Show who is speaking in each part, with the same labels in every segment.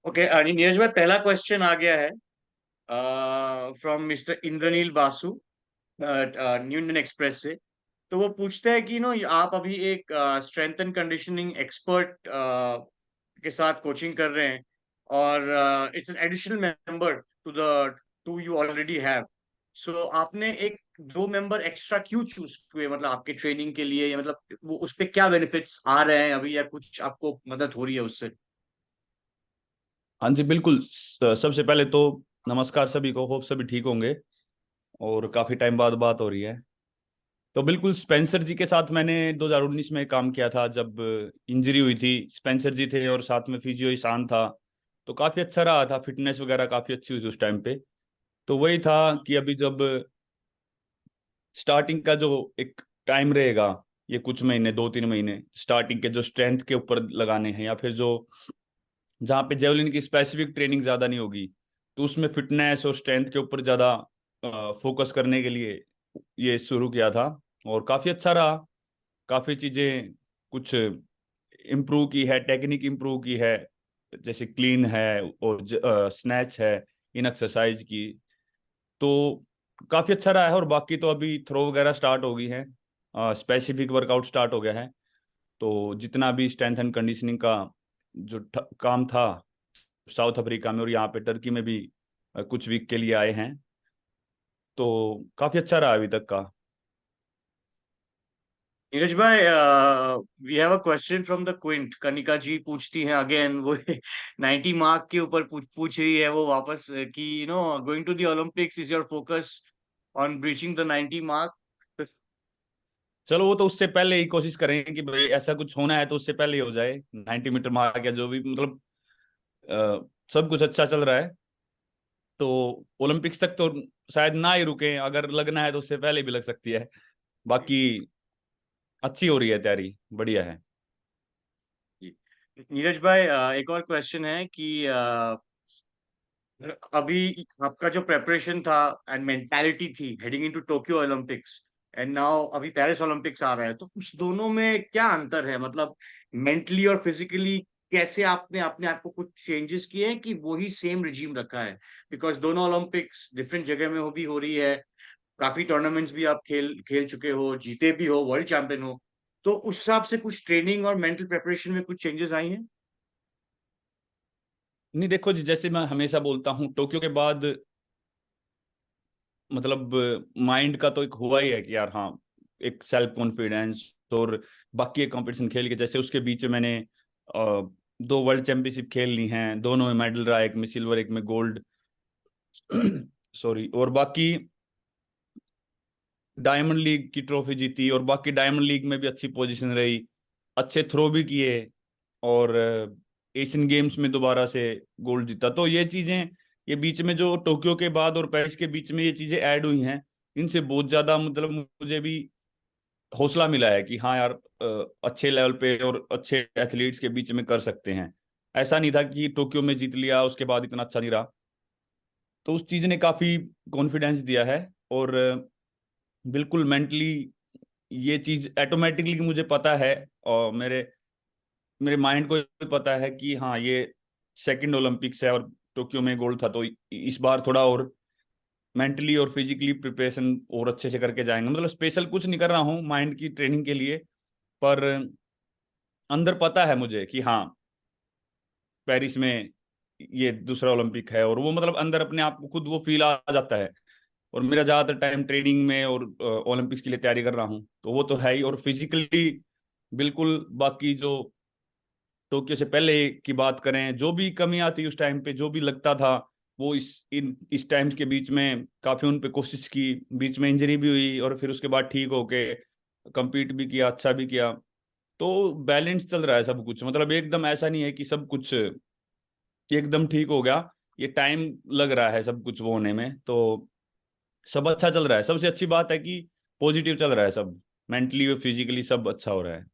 Speaker 1: Okay Neeraj भाई, पहला question आ गया है from mister Indranil Basu, New Indian Express से। तो वो पूछते हैं कि आप अभी एक स्ट्रेंथ एंड कंडीशनिंग एक्सपर्ट के साथ कोचिंग कर रहे हैं, और it's an additional member to the to you already have. So आपने एक दो मेंबर एक्स्ट्रा क्यों चूज किए, मतलब आपके ट्रेनिंग के लिए, या मतलब वो उस पे क्या बेनिफिट्स आ रहे हैं अभी, या कुछ आपको मदद हो रही है उससे?
Speaker 2: हाँ जी, बिल्कुल। सबसे पहले तो नमस्कार सभी को। होप सभी ठीक होंगे और काफ़ी टाइम बाद बात हो रही है। तो बिल्कुल स्पेंसर जी के साथ मैंने 2019 में काम किया था, जब इंजरी हुई थी। स्पेंसर जी थे और साथ में फिजियो ईशान था। तो काफ़ी अच्छा रहा था, फिटनेस वगैरह काफ़ी अच्छी हुई थी उस टाइम पे। तो वही था कि अभी जब स्टार्टिंग का जो एक टाइम रहेगा, ये कुछ महीने 2-3 महीने स्टार्टिंग के जो स्ट्रेंथ के ऊपर लगाने हैं, या फिर जो जहाँ पे जेवलिन की स्पेसिफिक ट्रेनिंग ज़्यादा नहीं होगी, तो उसमें फिटनेस और स्ट्रेंथ के ऊपर ज़्यादा फोकस करने के लिए ये शुरू किया था। और काफ़ी अच्छा रहा। काफ़ी चीज़ें कुछ इम्प्रूव की है, टेक्निक इम्प्रूव की है, जैसे क्लीन है और स्नैच है इन एक्सरसाइज की। तो काफ़ी अच्छा रहा है। और बाकी तो अभी थ्रो वगैरह स्टार्ट हो गई है, स्पेसिफिक वर्कआउट स्टार्ट हो गया है। तो जितना भी स्ट्रेंथ एंड कंडीशनिंग का जो काम था साउथ अफ्रीका में और यहाँ पे टर्की में भी कुछ वीक के लिए आए हैं। तो काफी अच्छा रहा अभी तक का।
Speaker 1: नीरज भाई, we have a question from the Quint. Kanika ji पूछती हैं अगेन, वो 90 मार्क के ऊपर पूछ रही है वो वापस, कि going to the Olympics, is your focus on breaching the 90 mark?
Speaker 2: चलो, वो तो उससे पहले ही कोशिश करेंगे कि भाई ऐसा कुछ होना है तो उससे पहले ही हो जाए। 90 मीटर मार्क या जो भी, मतलब सब कुछ अच्छा चल रहा है। तो ओलंपिक्स तक तो शायद ना ही रुके, अगर लगना है तो उससे पहले भी लग सकती है। बाकी अच्छी हो रही है तैयारी, बढ़िया है।
Speaker 1: नीरज भाई, एक और क्वेश्चन है कि अभी आपका जो प्रेपरेशन था एंड मेंटालिटी थी heading into Tokyo Olympics, and now अभी पेरिस ओलंपिक्स आ रहा है, तो उस दोनों में क्या अंतर है? मतलब मेंटली और फिजिकली कैसे आपने अपने आप को कुछ चेंजेस किए हैं, कि वही सेम रिजीम रखा है? बिकॉज दोनों ओलंपिक्स डिफरेंट जगह में भी हो रही है, काफी टूर्नामेंट्स भी आप खेल खेल चुके हो, जीते भी हो, वर्ल्ड चैंपियन हो। तो उस हिसाब से कुछ ट्रेनिंग और मेंटल प्रेपरेशन में कुछ चेंजेस आई हैं?
Speaker 2: नहीं, देखो जी, जैसे मैं हमेशा बोलता हूँ, टोक्यो के बाद मतलब माइंड का तो एक हुआ ही है कि यार हाँ, एक सेल्फ कॉन्फिडेंस। और बाकी एक कंपटीशन खेल के, जैसे उसके बीच में मैंने 2 वर्ल्ड चैंपियनशिप खेल ली हैं, दोनों में मेडल रहा, एक में सिल्वर एक में गोल्ड। सॉरी। और बाकी डायमंड लीग की ट्रॉफी जीती, और बाकी डायमंड लीग में भी अच्छी पोजीशन रही, अच्छे थ्रो भी किए। और एशियन गेम्स में दोबारा से गोल्ड जीता। तो ये चीजें, ये बीच में जो टोक्यो के बाद और पेरिस के बीच में ये चीजें ऐड हुई हैं, इनसे बहुत ज्यादा मतलब मुझे भी हौसला मिला है कि हाँ यार, अच्छे लेवल पे और अच्छे एथलीट्स के बीच में कर सकते हैं। ऐसा नहीं था कि टोक्यो में जीत लिया उसके बाद इतना अच्छा नहीं रहा। तो उस चीज ने काफी कॉन्फिडेंस दिया है। और बिल्कुल मेंटली ये चीज ऑटोमेटिकली मुझे पता है, और मेरे मेरे माइंड को भी पता है कि हाँ, ये सेकंड ओलंपिक्स है और टोक्यो में गोल्ड था, तो इस बार थोड़ा और मेंटली और फिजिकली प्रिपरेशन और अच्छे से करके जाएंगे। मतलब स्पेशल कुछ नहीं कर रहा हूँ माइंड की ट्रेनिंग के लिए, पर अंदर पता है मुझे कि हाँ, पेरिस में ये दूसरा ओलंपिक है। और वो मतलब अंदर अपने आप को खुद वो फील आ जाता है। और मेरा ज़्यादातर टाइम ट्रेनिंग में और ओलंपिक्स के लिए तैयारी कर रहा हूँ, तो वो तो है ही। और फिजिकली बिल्कुल। बाकी जो टोक्यो से पहले की बात करें, जो भी कमी आती उस टाइम पे, जो भी लगता था, वो इस टाइम के बीच में काफी उन पे कोशिश की। बीच में इंजरी भी हुई और फिर उसके बाद ठीक होके compete भी किया, अच्छा भी किया। तो बैलेंस चल रहा है सब कुछ। मतलब एकदम ऐसा नहीं है कि सब कुछ एकदम ठीक हो गया। ये टाइम लग रहा है सब कुछ वो होने में। तो सब अच्छा चल रहा है। सबसे अच्छी बात है कि पॉजिटिव चल रहा है सब, मेंटली और फिजिकली सब अच्छा हो रहा है।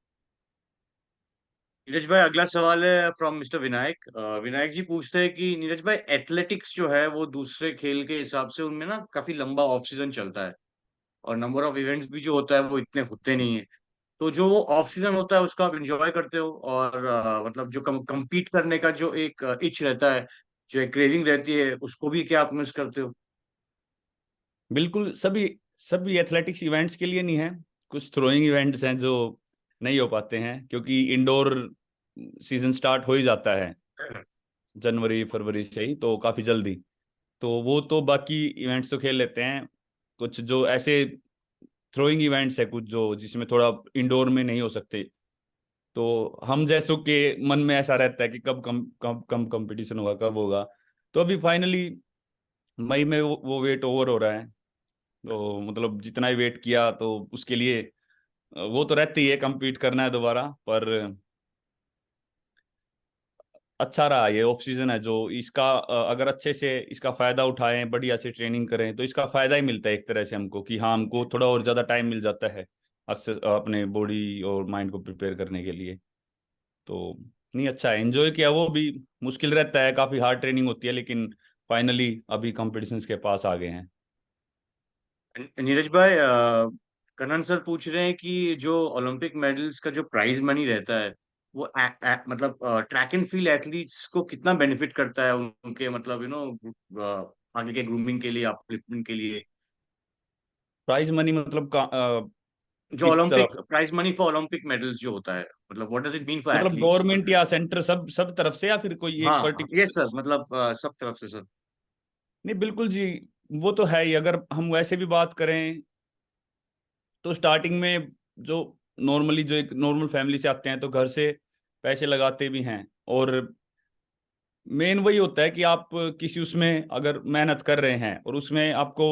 Speaker 1: नीरज भाई, अगला सवाल है फ्रॉम मिस्टर विनायक। विनायक जी पूछते हैं कि नीरज भाई, एथलेटिक्स जो है वो दूसरे खेल के हिसाब से उनमें ना काफी लंबा ऑफ सीजन चलता है, और नंबर ऑफ इवेंट्स भी जो होता है वो इतने होते नहीं है। तो जो वो ऑफ सीजन होता है उसको आप इंजॉय करते हो, और मतलब जो compete करने का जो एक इच रहता है, जो एक क्रेविंग रहती है, उसको भी क्या आप मिस करते हो?
Speaker 2: बिल्कुल, सभी सभी एथलेटिक्स इवेंट्स के लिए नहीं है। कुछ थ्रोइंग इवेंट्स हैं जो नहीं हो पाते हैं, क्योंकि इंडोर सीजन स्टार्ट हो ही जाता है जनवरी फरवरी से ही, तो काफी जल्दी। तो वो तो बाकी इवेंट्स तो खेल लेते हैं। कुछ जो ऐसे थ्रोइंग इवेंट्स है, कुछ जो जिसमें थोड़ा इंडोर में नहीं हो सकते, तो हम जैसों के मन में ऐसा रहता है कि कब कंपटीशन होगा, कब होगा। तो अभी फाइनली मई में वो वेट ओवर हो रहा है। तो मतलब जितना ही वेट किया तो उसके लिए वो तो रहती है, compete करना है दोबारा। पर अच्छा रहा, ये ऑफ सीजन है जो इसका अगर अच्छे से इसका फायदा उठाएं, बढ़िया से ट्रेनिंग करें, तो इसका फायदा ही मिलता है एक तरह से हमको, कि हाँ हमको थोड़ा और ज्यादा टाइम मिल जाता है अच्छे अपने बॉडी और माइंड को प्रिपेयर करने के लिए। तो नहीं, अच्छा है, एंजॉय किया। वो भी मुश्किल रहता है, काफी हार्ड ट्रेनिंग होती है, लेकिन फाइनली अभी कॉम्पिटिशन्स के पास आ गए हैं।
Speaker 1: नीरज भाई, कनन सर पूछ रहे हैं कि जो ओलंपिक मेडल्स का जो प्राइज मनी रहता है, वो मतलब ट्रैक एंड फील्ड एथलीट्स को कितना बेनिफिट करता है उनके, मतलब आगे के ग्रूमिंग के लिए, अपलिफ्टमेंट के लिए?
Speaker 2: प्राइज मनी मतलब
Speaker 1: जो
Speaker 2: किस
Speaker 1: ओलंपिक
Speaker 2: तरफ?
Speaker 1: Prize money for Olympic medals जो होता है, मतलब what does it mean for
Speaker 2: मतलब
Speaker 1: एथलीट्स?
Speaker 2: गवर्नमेंट या सेंटर, सब सब तरफ से, या फिर कोई एक
Speaker 1: हाँ, यस
Speaker 2: पर्टिकुलर?
Speaker 1: सर, मतलब सब तरफ से सर।
Speaker 2: नहीं, बिल्कुल जी। वो तो है ही। अगर हम वैसे भी बात करें तो स्टार्टिंग में जो नॉर्मली जो एक नॉर्मल फैमिली से आते हैं, तो घर से पैसे लगाते भी हैं। और मेन वही होता है कि आप किसी उसमें अगर मेहनत कर रहे हैं और उसमें आपको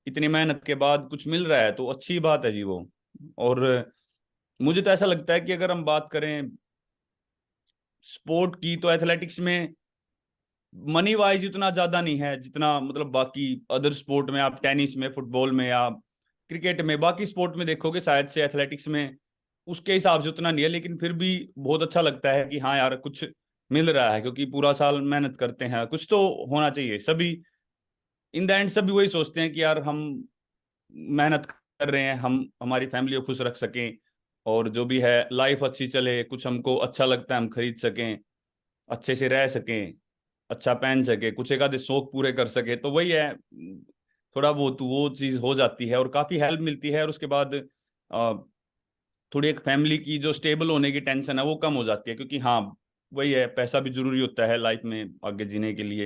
Speaker 2: इतनी मेहनत के बाद कुछ मिल रहा है, तो अच्छी बात है जी वो। और मुझे तो ऐसा लगता है कि अगर हम बात करें स्पोर्ट की, तो एथलेटिक्स में मनी वाइज इतना ज्यादा नहीं है जितना मतलब बाकी अदर स्पोर्ट में, आप टेनिस में, फुटबॉल में या क्रिकेट में, बाकी स्पोर्ट में देखोगे शायद से एथलेटिक्स में उसके हिसाब से उतना नहीं है। लेकिन फिर भी बहुत अच्छा लगता है कि हाँ यार कुछ मिल रहा है, क्योंकि पूरा साल मेहनत करते हैं, कुछ तो होना चाहिए। सभी इन द एंड सभी वही सोचते हैं कि यार हम मेहनत कर रहे हैं, हम हमारी फैमिली को खुश रख सकें, और जो भी है लाइफ अच्छी चले, कुछ हमको अच्छा लगता है हम खरीद सकें, अच्छे से रह सकें, अच्छा पहन सके, कुछ एक आधे शौक पूरे कर सके। तो वही है, थोड़ा बहुत वो चीज हो जाती है और काफी हेल्प मिलती है। और उसके बाद थोड़ी एक फैमिली की जो स्टेबल होने की टेंशन है वो कम हो जाती है, क्योंकि हाँ वही है, पैसा भी जरूरी होता है लाइफ में आगे जीने के लिए।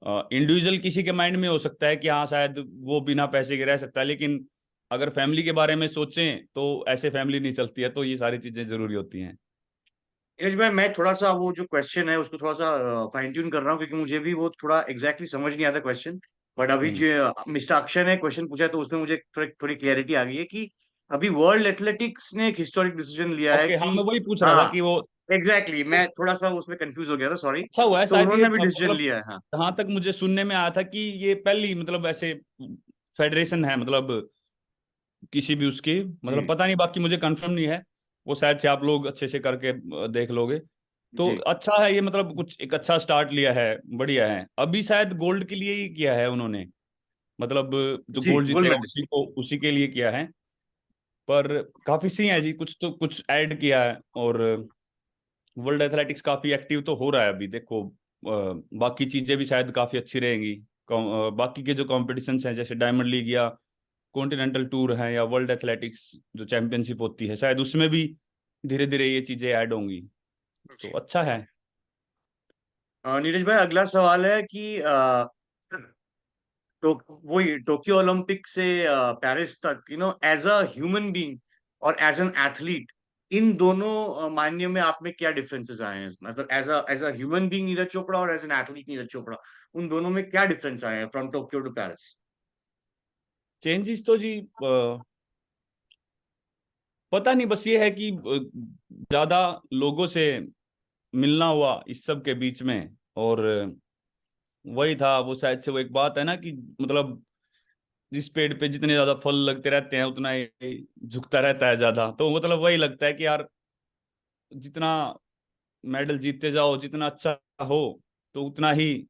Speaker 2: इंडिविजुअल किसी के माइंड में हो सकता है कि हाँ शायद वो बिना पैसे के रह सकता है, लेकिन अगर फैमिली के बारे में सोचें तो ऐसे फैमिली नहीं चलती है। तो ये सारी चीजें जरूरी होती हैं।
Speaker 1: नीरज भाई, मैं थोड़ा सा वो जो क्वेश्चन है उसको थोड़ा सा फाइन ट्यून कर रहा हूँ, क्योंकि मुझे भी वो थोड़ा एग्जैक्टली समझ नहीं आता क्वेश्चन। बट अभी
Speaker 2: हम्म।
Speaker 1: जो मिस्टर अक्षय ने क्वेश्चन पूछा है, तो उसमें मुझे थोड़ी क्लियरिटी आ गई है कि अभी वर्ल्ड एथलेटिक्स ने एक हिस्टोरिक डिसीजन लिया है
Speaker 2: ओके, हाँ,
Speaker 1: कि,
Speaker 2: मैं वही पूछ रहा था
Speaker 1: हाँ,
Speaker 2: कि वो
Speaker 1: एग्जैक्टली मैं थोड़ा सा उसमें कंफ्यूज हो गया था, सॉरी।
Speaker 2: अच्छा हुआ है
Speaker 1: तो
Speaker 2: शायद ये,
Speaker 1: उन्होंने भी डिसीजन
Speaker 2: मतलब
Speaker 1: लिया है, हाँ।
Speaker 2: जहां तक मुझे सुनने में आया था कि ये पहली मतलब ऐसे फेडरेशन है, मतलब किसी भी उसकी, मतलब
Speaker 1: जी,
Speaker 2: पता नहीं, बाकी मुझे कंफर्म नहीं है। वो शायद से आप लोग अच्छे से करके देख लोगे। तो
Speaker 1: जी,
Speaker 2: अच्छा है ये, मतलब कुछ एक अच्छा स्टार्ट लिया है, बढ़िया है। अभी शायद गोल्ड के लिए ही किया है उन्होंने, मतलब जो
Speaker 1: जी,
Speaker 2: गोल्ड
Speaker 1: गोल्ड
Speaker 2: जीतेगा
Speaker 1: मेडलिस्ट।
Speaker 2: उसी के लिए किया है। पर काफी सही है जी, कुछ तो कुछ ऐड किया है। और वर्ल्ड एथलेटिक्स काफी एक्टिव तो हो रहा है अभी, देखो बाकी चीजें भी शायद काफी अच्छी रहेंगी। बाकी के जो कॉम्पिटिशन्स हैं, जैसे डायमंड लीग या कॉन्टिनेंटल टूर है या वर्ल्ड एथलेटिक्स जो चैंपियनशिप होती है, शायद उसमें भी धीरे धीरे ये चीजें ऐड होंगी। तो अच्छा है।
Speaker 1: नीरज भाई, अगला सवाल है कि तो वही टोक्यो ओलंपिक से पेरिस तक, एज अ ह्यूमन बीइंग और एज एन एथलीट, इन दोनों मायने में आप में क्या डिफरेंसेस आए हैं? मतलब as a human being Neeraj Chopra और as an athlete Neeraj Chopra, उन दोनों में क्या डिफरेंस आए हैं from Tokyo to Paris?
Speaker 2: Changes तो जी पता नहीं, बस ये है कि ज्यादा लोगों से मिलना हुआ इस सब के बीच में। और वही था, वो शायद से वो एक बात है ना कि मतलब जिस पेड़ पे जितने ज्यादा फल लगते रहते हैं उतना ही झुकता रहता है ज्यादा। तो मतलब वही लगता है कि यार जितना मेडल जीतते जाओ, जितना अच्छा हो, तो उतना ही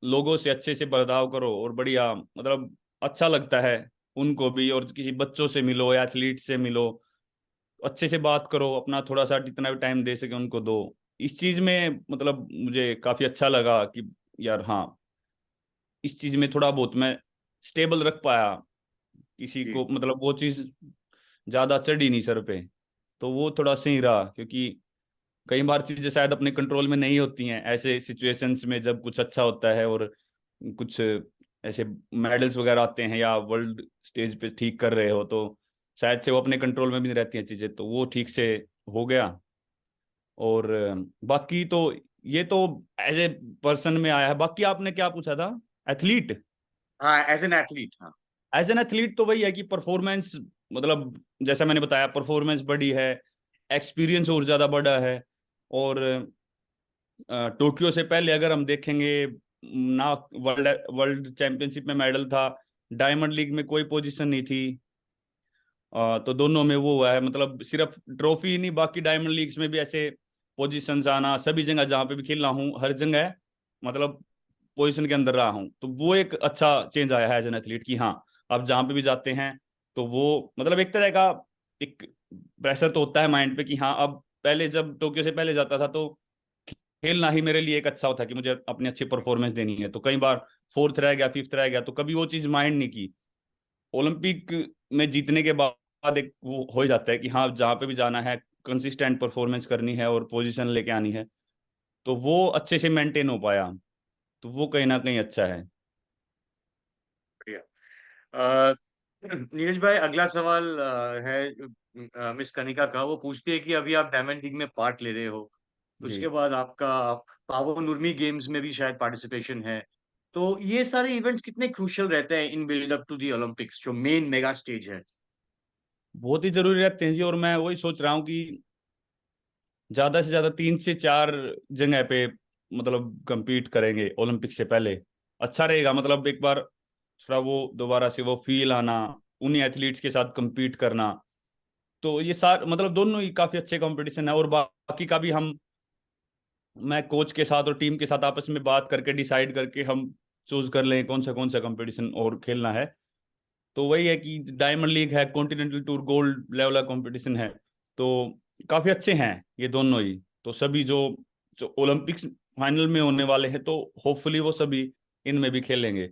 Speaker 2: लोगों से अच्छे से बर्ताव करो और बढ़िया, मतलब अच्छा लगता है उनको भी। और किसी बच्चों से मिलो, एथलीट से मिलो, अच्छे से बात करो, अपना थोड़ा सा जितना भी टाइम दे सके उनको दो। इस चीज में मतलब मुझे काफी अच्छा लगा कि यार हाँ, इस चीज में थोड़ा बहुत मैं स्टेबल रख पाया। किसी
Speaker 1: जी।
Speaker 2: को मतलब वो चीज ज्यादा चढ़ी नहीं सर पे, तो वो थोड़ा सही रहा। क्योंकि कई बार चीजें शायद अपने कंट्रोल में नहीं होती हैं ऐसे सिचुएशंस में, जब कुछ अच्छा होता है और कुछ ऐसे मेडल्स वगैरह आते हैं या वर्ल्ड स्टेज पे ठीक कर रहे हो, तो शायद से वो अपने कंट्रोल में भी नहीं रहती हैं चीजें, तो वो ठीक से हो गया। और बाकी तो ये तो एज ए पर्सन में आया है। बाकी आपने क्या पूछा था? एथलीट।
Speaker 1: हाँ, एज एन एथलीट, हाँ।
Speaker 2: एज एन एथलीट तो वही है कि परफॉर्मेंस, मतलब जैसा मैंने बताया, परफॉर्मेंस बड़ी है, एक्सपीरियंस और ज्यादा बड़ा है। और टोक्यो से पहले अगर हम देखेंगे ना, वर्ल्ड वर्ल्ड चैंपियनशिप में मेडल था, डायमंड लीग में कोई पोजीशन नहीं थी। तो दोनों में वो हुआ है, मतलब सिर्फ ट्रॉफी ही नहीं, बाकी डायमंड लीग्स में भी ऐसे पोजीशंस आना, सभी जगह जहाँ पे भी खेल रहा हूँ हर जगह मतलब पोजीशन के अंदर रहा हूँ। तो वो एक अच्छा चेंज आया है एज एन एथलीट कि हाँ, अब जहाँ पे भी जाते हैं तो वो मतलब एक तरह का एक प्रेशर तो होता है माइंड पे कि हाँ, अब पहले जब टोक्यो से पहले जाता था तो खेलना ही मेरे लिए एक अच्छा होता कि मुझे अपनी अच्छी परफॉर्मेंस देनी है। तो कई बार फोर्थ रह गया, फिफ्थ रह गया, तो कभी वो चीज़ माइंड नहीं की। ओलंपिक में जीतने के बाद एक वो हो ही जाता है कि हाँ, जहाँ पे भी जाना है कंसिस्टेंट परफॉर्मेंस करनी है और पोजीशन लेके आनी है। तो वो अच्छे से मेंटेन हो पाया, तो वो कहीं ना कहीं अच्छा है।
Speaker 1: बढ़िया। नीरज भाई, अगला सवाल है मिस कनिका का। वो पूछती है कि अभी आप डायमंड लीग में पार्ट ले रहे हो,
Speaker 2: जी।
Speaker 1: उसके बाद आपका पावो नुर्मी गेम्स में भी शायद पार्टिसिपेशन है। तो ये सारे इवेंट्स कितने क्रूशियल रहते हैं in build up to the Olympics, जो मेन मेगा स्टेज है?
Speaker 2: बहुत ही जरूरी रहते हैं जी। और मैं वही सोच रहा हूँ कि ज्यादा से ज्यादा 3 से 4 जगह पे मतलब compete करेंगे ओलंपिक से पहले। अच्छा रहेगा, मतलब एक बार थोड़ा वो दोबारा से वो फील आना, उन्हीं एथलीट्स के साथ compete करना। तो ये सार मतलब दोनों ही काफी अच्छे कंपटीशन है। और बाकी का भी हम, मैं कोच के साथ और टीम के साथ आपस में बात करके डिसाइड करके हम चूज कर लें कौन सा कंपटीशन और खेलना है। तो वही है कि डायमंड लीग है, कॉन्टिनेंटल टूर गोल्ड लेवल का कंपटीशन है, तो काफी अच्छे हैं ये दोनों ही। तो सभी जो जो ओलंपिक्स फाइनल में होने वाले हैं, तो होपफुली वो सभी इनमें भी खेलेंगे।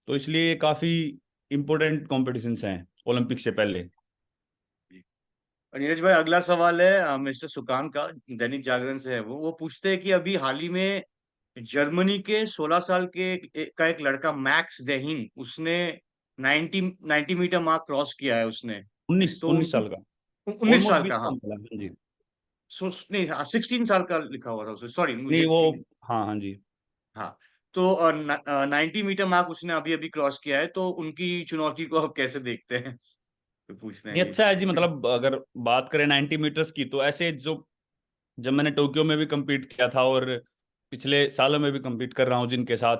Speaker 2: तो इसलिए ये काफी इंपॉर्टेंट कॉम्पिटिशन्स हैं ओलंपिक से पहले।
Speaker 1: नीरज भाई, अगला सवाल है मिस्टर सुकान का, दैनिक जागरण से है। वो पूछते हैं कि अभी हाल ही में जर्मनी के 16 साल का एक लड़का मैक्स देहिन, उसने 90 मीटर मार्क क्रॉस किया है उसने।
Speaker 2: उन्नीस
Speaker 1: तो
Speaker 2: उन्नीस
Speaker 1: उनकी
Speaker 2: साल का।
Speaker 1: 19
Speaker 2: ऑलमोस्ट
Speaker 1: साल
Speaker 2: 20
Speaker 1: का, हाँ।
Speaker 2: साल का। हाँ जी।
Speaker 1: नहीं, हाँ, 16 साल का लिखा हुआ था उसे, सॉरी
Speaker 2: नहीं
Speaker 1: मुझे।
Speaker 2: वो, हाँ हाँ जी।
Speaker 1: हाँ। तो 90 मीटर मार्क उसने अभी अभी क्रॉस किया है, तो उनकी चुनौती को आप कैसे देखते हैं? तो पूछना
Speaker 2: नहीं
Speaker 1: है
Speaker 2: अच्छा है जी।
Speaker 1: ये।
Speaker 2: मतलब अगर बात करें 90 मीटर्स की, तो ऐसे जो जब मैंने टोक्यो में भी compete किया था और पिछले सालों में भी compete कर रहा हूँ जिनके साथ,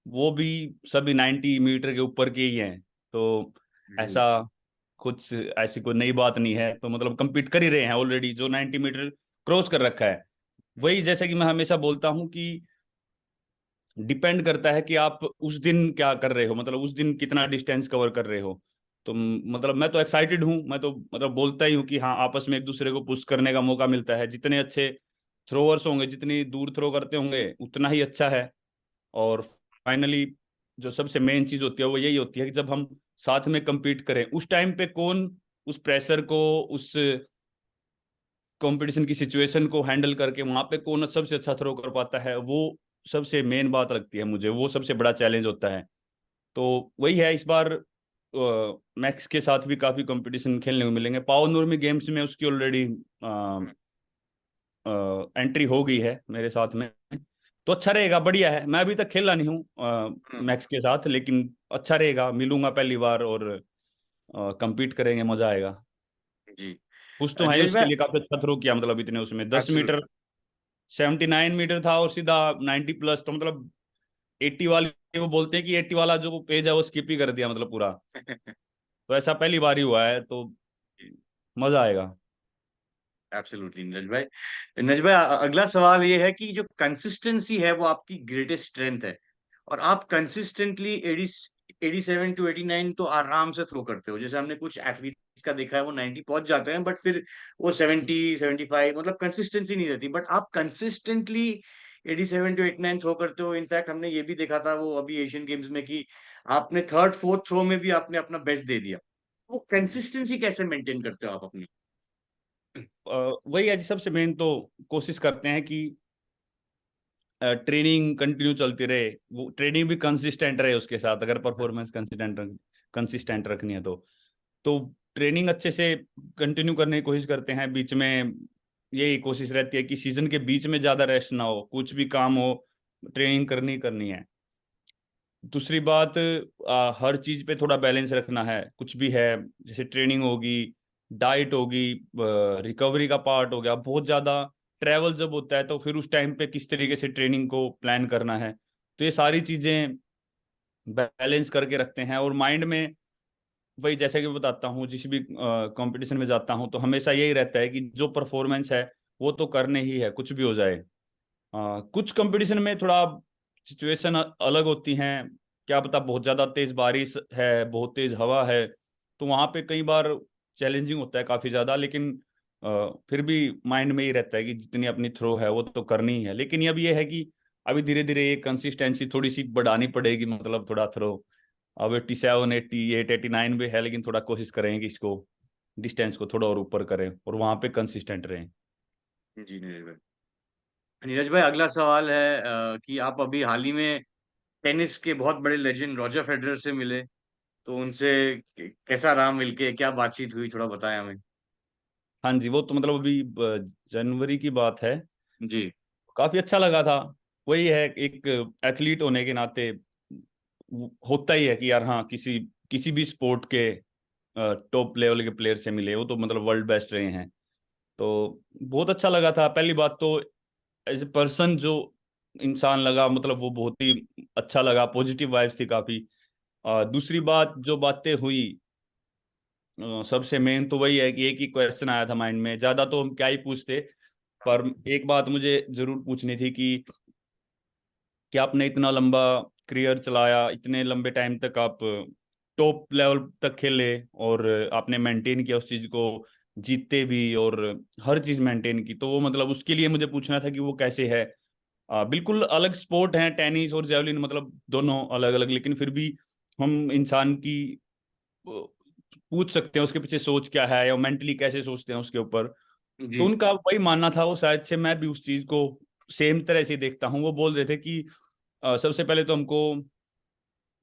Speaker 2: वो भी सभी 90 मीटर के ऊपर के ही हैं। तो
Speaker 1: जी।
Speaker 2: ऐसा कुछ ऐसी कोई नई बात नहीं है। तो मतलब compete कर ही रहे हैं ऑलरेडी, जो 90 मीटर क्रॉस कर रखा है। वही जैसे कि मैं हमेशा बोलता हूँ कि डिपेंड करता है कि आप उस दिन क्या कर रहे हो, मतलब उस दिन कितना डिस्टेंस कवर कर रहे हो। तो मतलब मैं तो एक्साइटेड हूँ, मैं तो मतलब बोलता ही हूँ कि हाँ, आपस में एक दूसरे को पुश करने का मौका मिलता है। जितने अच्छे थ्रोअर्स होंगे, जितनी दूर थ्रो करते होंगे, उतना ही अच्छा है। और फाइनली जो सबसे मेन चीज होती है वो यही होती है कि जब हम साथ में compete करें, उस टाइम पे कौन उस प्रेशर को, उस कंपटीशन की सिचुएशन को हैंडल करके वहां पे कौन सबसे अच्छा थ्रो कर पाता है, वो सबसे मेन बात लगती है मुझे। वो सबसे बड़ा चैलेंज होता है। तो वही है, इस बार मैक्स के साथ भी काफी कंपटीशन खेलने को मिलेंगे। पावर नूरमी गेम्स में उसकी ऑलरेडी एंट्री हो गई है मेरे साथ में। तो अच्छा रहेगा, बढ़िया है। मैं अभी तक खेला नहीं हूँ
Speaker 1: हम्म,
Speaker 2: मैक्स के साथ, लेकिन अच्छा रहेगा, मिलूंगा पहली बार और compete करेंगे, मजा आएगा।
Speaker 1: जी।
Speaker 2: कुछ तो है
Speaker 1: नीरज
Speaker 2: उसके
Speaker 1: भाई,
Speaker 2: लिए काफी अच्छा थ्रो किया, मतलब इतने उसमें 10 मीटर,
Speaker 1: एब्सोल्युटली।
Speaker 2: 79 मीटर था और सीधा 90 प्लस, तो मतलब 80 वाली, वो बोलते हैं कि 80 वाला जो पेज है वो स्किप ही कर दिया मतलब पूरा। तो ऐसा पहली बार ही हुआ है, तो मजा आएगा।
Speaker 1: एब्सोल्युटली नीरज भाई। नीरज भाई, अगला सवाल ये है कि जो कंसिस्टेंसी है वो आपकी ग्रेटेस्ट स्ट्रेंथ है, और आप कंसिस्टेंटली 87 to 89 तो आराम से थ्रो करते हो। जैसे हमने कुछ एथलीट्स का देखा है, वो 90 पहुंच जाते हैं, बट फिर वो 70 75, मतलब कंसिस्टेंसी नहीं रहती। बट आप कंसिस्टेंटली 87 to 89 थ्रो करते हो। इनफैक्ट हमने ये भी देखा था वो अभी एशियन गेम्स में कि आपने थर्ड फोर्थ थ्रो में भी आपने अपना बेस्ट दे दिया। वो कंसिस्टेंसी कैसे मेंटेन करते हो आप अपनी?
Speaker 2: वही है जी, सबसे मेन तो कोशिश करते हैं कि ट्रेनिंग कंटिन्यू चलती रहे, वो ट्रेनिंग भी कंसिस्टेंट रहे उसके साथ, अगर परफॉर्मेंस कंसिस्टेंट रखनी है तो ट्रेनिंग अच्छे से कंटिन्यू करने की कोशिश करते हैं। बीच में यही कोशिश रहती है कि सीजन के बीच में ज़्यादा रेस्ट ना हो, कुछ भी काम हो ट्रेनिंग करनी करनी है। दूसरी बात, हर चीज पे थोड़ा बैलेंस रखना है। कुछ भी है, जैसे ट्रेनिंग होगी, डाइट होगी, रिकवरी का पार्ट हो गया, बहुत ज्यादा ट्रैवल जब होता है तो फिर उस टाइम पे किस तरीके से ट्रेनिंग को प्लान करना है, तो ये सारी चीजें बैलेंस करके रखते हैं। और माइंड में वही, जैसे कि मैं बताता हूँ, जिस भी कंपटीशन में जाता हूँ तो हमेशा यही रहता है कि जो परफॉर्मेंस है वो तो करने ही है, कुछ भी हो जाए। कुछ कंपटीशन में थोड़ा सिचुएशन अलग होती हैं, क्या पता बहुत ज़्यादा तेज बारिश है, बहुत तेज हवा है, तो वहाँ पे कई बार चैलेंजिंग होता है काफ़ी ज़्यादा। लेकिन फिर भी माइंड में ही रहता है कि जितनी अपनी थ्रो है वो तो करनी ही है। लेकिन अब ये है कि अभी धीरे धीरे ये कंसिस्टेंसी थोड़ी सी बढ़ानी पड़ेगी, मतलब थोड़ा थ्रो अब 87 88 89 भी है, लेकिन थोड़ा कोशिश करें कि इसको डिस्टेंस को थोड़ा और ऊपर करें और वहाँ पे कंसिस्टेंट रहें।
Speaker 1: जी नीरज भाई। नीरज भाई, अगला सवाल है कि आप अभी हाल ही में टेनिस के बहुत बड़े लेजेंड रॉजर फेडरर से मिले, तो उनसे कैसा रहा मिलके, क्या बातचीत हुई, थोड़ा बताएं हमें।
Speaker 2: हाँ जी, वो तो मतलब अभी जनवरी की बात है,
Speaker 1: जी।
Speaker 2: काफी अच्छा लगा था। वही है, एक एथलीट होने के नाते होता ही है कि यार हाँ, किसी किसी भी स्पोर्ट के टॉप लेवल के प्लेयर से मिले, वो तो मतलब वर्ल्ड बेस्ट रहे हैं। तो बहुत अच्छा लगा था। पहली बात तो एज ए पर्सन जो इंसान लगा, मतलब वो बहुत ही अच्छा लगा, पॉजिटिव वाइब्स थी काफी। दूसरी बात, जो बातें हुई, सबसे मेन तो वही है कि एक ही क्वेश्चन आया था माइंड में, ज्यादा तो हम क्या ही पूछते, पर एक बात मुझे जरूर पूछनी थी कि आपने इतना लंबा करियर चलाया, इतने लंबे टाइम तक आप टॉप लेवल तक खेले, और आपने मेंटेन किया उस चीज को, जीतते भी और हर चीज मेंटेन की, तो वो मतलब उसके लिए मुझे पूछना था कि वो कैसे है। बिल्कुल अलग स्पोर्ट हैं टेनिस और जेवलिन, मतलब दोनों अलग अलग, लेकिन फिर भी हम इंसान की पूछ सकते हैं उसके पीछे सोच क्या है, या मेंटली कैसे सोचते हैं उसके ऊपर। तो
Speaker 1: जी।
Speaker 2: उनका वही मानना था, वो शायद से मैं भी उस चीज को सेम तरह से देखता हूँ। वो बोल रहे थे कि सबसे पहले तो हमको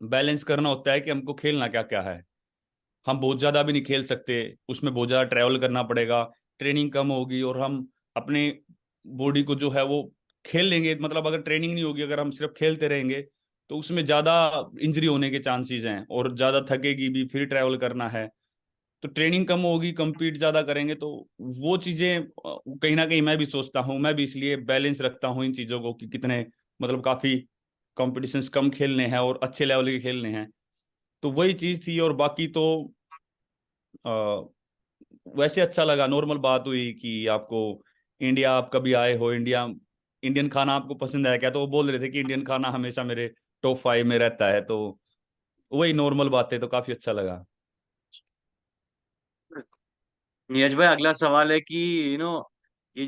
Speaker 2: बैलेंस करना होता है कि हमको खेलना क्या क्या है। हम बहुत ज्यादा भी नहीं खेल सकते, उसमें बहुत ज्यादा ट्रैवल करना पड़ेगा, ट्रेनिंग कम होगी, और हम अपने बॉडी को जो है वो खेल लेंगे, मतलब अगर ट्रेनिंग नहीं होगी, अगर हम सिर्फ खेलते रहेंगे तो उसमें ज्यादा इंजरी होने के चांसेस हैं, और ज्यादा थकेगी भी, फिर ट्रैवल करना है। तो ट्रेनिंग कम होगी, compete ज्यादा करेंगे, तो वो चीजें कहीं ना कहीं मैं भी सोचता हूँ। मैं भी इसलिए बैलेंस रखता हूँ इन चीजों को कि कितने, मतलब काफी कॉम्पिटिशन्स कम खेलने हैं और अच्छे लेवल के खेलने हैं। तो वही चीज थी। और बाकी तो अ, वैसे अच्छा लगा, नॉर्मल बात हुई कि आपको इंडिया, आप कभी आए हो इंडिया, इंडियन खाना आपको पसंद है क्या, तो वो बोल रहे थे कि इंडियन खाना हमेशा मेरे टॉप 5 में रहता है। तो वही नॉर्मल बातें, तो काफी अच्छा लगा।
Speaker 1: नीरज भाई, अगला सवाल है कि ये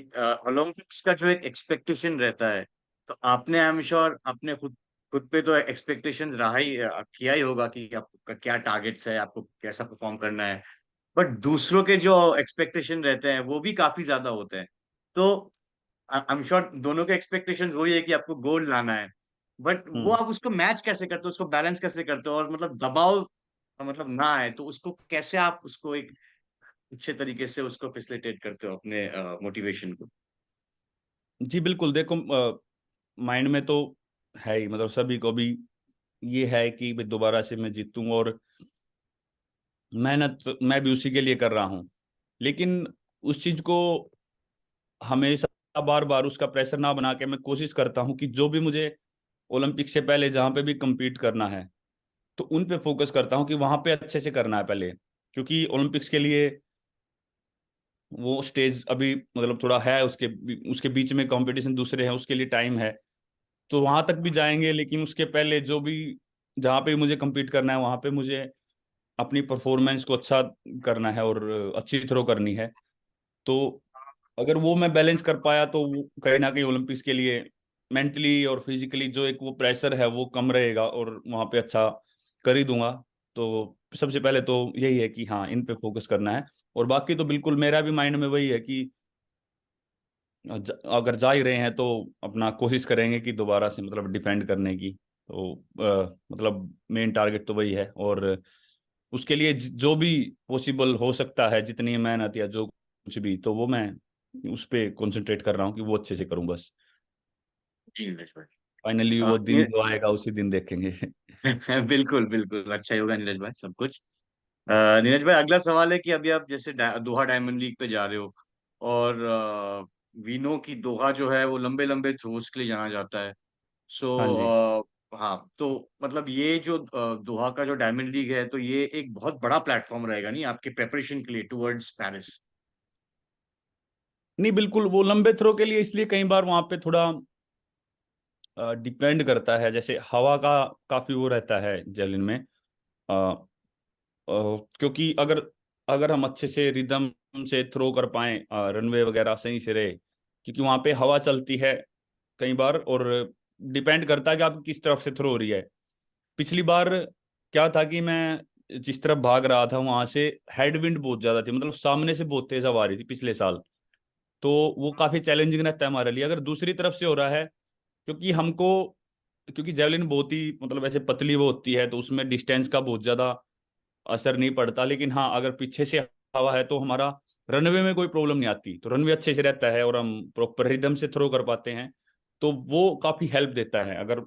Speaker 1: ओलंपिक्स का जो एक एक्सपेक्टेशन रहता है, तो आपने, आई एम श्योर आपने खुद खुद पे तो एक्सपेक्टेशंस रहा ही किया ही होगा कि आपका क्या टारगेट्स है, आपको कैसा परफॉर्म करना है। बट दूसरों के जो एक्सपेक्टेशन रहते हैं वो भी काफी ज्यादा होते हैं। तो आई एम श्योर दोनों के एक्सपेक्टेशंस वही है कि आपको गोल्ड लाना है। बट वो
Speaker 2: हम्म।
Speaker 1: आप उसको मैच कैसे करते हो, उसको बैलेंस कैसे करते हो, और मतलब दबाव मतलब ना आए तो उसको कैसे आप उसको एक अच्छे तरीके से उसको फैसिलिटेट करते हो अपने मोटिवेशन को?
Speaker 2: जी बिल्कुल, देखो, माइंड में तो है ही, मतलब सभी को भी ये है कि भाई दोबारा से मैं जीतूं, और मेहनत मैं भी उसी के लिए कर रहा हूँ। लेकिन उस चीज को हमेशा बार बार उसका प्रेशर ना बना के, मैं कोशिश करता हूँ कि जो भी मुझे ओलंपिक से पहले जहाँ पे भी compete करना है, तो उन पे फोकस करता हूँ कि वहां पे अच्छे से करना है पहले। क्योंकि ओलंपिक्स के लिए वो स्टेज अभी मतलब थोड़ा है, उसके उसके बीच में कंपटीशन दूसरे हैं, उसके लिए टाइम है, तो वहां तक भी जाएंगे। लेकिन उसके पहले जो भी जहाँ पे मुझे compete करना है वहाँ पे मुझे अपनी परफॉर्मेंस को अच्छा करना है और अच्छी थ्रो करनी है। तो अगर वो मैं बैलेंस कर पाया तो कहीं ना कहीं ओलंपिक्स के लिए मेंटली और फिजिकली जो एक वो प्रेशर है वो कम रहेगा और वहाँ पे अच्छा कर ही दूंगा। तो सबसे पहले तो यही है कि हाँ इन पे फोकस करना है। और बाकी तो बिल्कुल मेरा भी माइंड में वही है कि अगर जा ही रहे हैं तो अपना कोशिश करेंगे कि दोबारा से मतलब डिफेंड करने की। तो मतलब मेन टारगेट तो वही है। और उसके लिए जो भी पॉसिबल हो सकता है, जितनी मेहनत या जो कुछ भी, तो वो मैं उस पे कंसंट्रेट कर रहा हूँ कि वो अच्छे से करूँ बस।
Speaker 1: जी नीरज भाई।
Speaker 2: फाइनली वो दिन जो आएगा उसी दिन देखेंगे।
Speaker 1: बिल्कुल बिल्कुल, अच्छा ही होगा नीरज भाई सब कुछ। नीरज भाई अगला सवाल है कि अभी आप जैसे दोहा डायमंड लीग पे जा रहे हो, और वी नो कि दोहा जो है वो लंबे लंबे थ्रोज के लिए जाना जाता है। सो
Speaker 2: हाँ जी।
Speaker 1: हाँ, तो मतलब ये जो दोहा का जो डायमंड लीग है, तो ये एक बहुत बड़ा प्लेटफॉर्म रहेगा नहीं आपके प्रेपरेशन के लिए टुवर्ड्स पेरिस?
Speaker 2: नहीं बिल्कुल, वो लंबे थ्रो के लिए इसलिए कई बार वहां पे थोड़ा डिपेंड करता है, जैसे हवा का काफी वो रहता है जेवलिन में। क्योंकि अगर अगर हम अच्छे से रिदम से थ्रो कर पाए, रनवे वगैरह सही से रहे, क्योंकि वहां पे हवा चलती है कई बार, और डिपेंड करता है कि आपकी किस तरफ से थ्रो हो रही है। पिछली बार क्या था कि मैं जिस तरफ भाग रहा था वहां से हेड विंड बहुत ज्यादा थी, मतलब सामने से बहुत तेज हवा आ रही थी पिछले साल। तो वो काफी चैलेंजिंग रहता है हमारे लिए। अगर दूसरी तरफ से हो रहा है, क्योंकि हमको, क्योंकि जेवलिन बहुत ही मतलब ऐसे पतली वो होती है तो उसमें डिस्टेंस का बहुत ज्यादा असर नहीं पड़ता। लेकिन हाँ, अगर पीछे से हवा है तो हमारा रनवे में कोई प्रॉब्लम नहीं आती, तो रनवे अच्छे से रहता है और हम प्रॉपर रिदम से थ्रो कर पाते हैं। तो वो काफी हेल्प देता है। अगर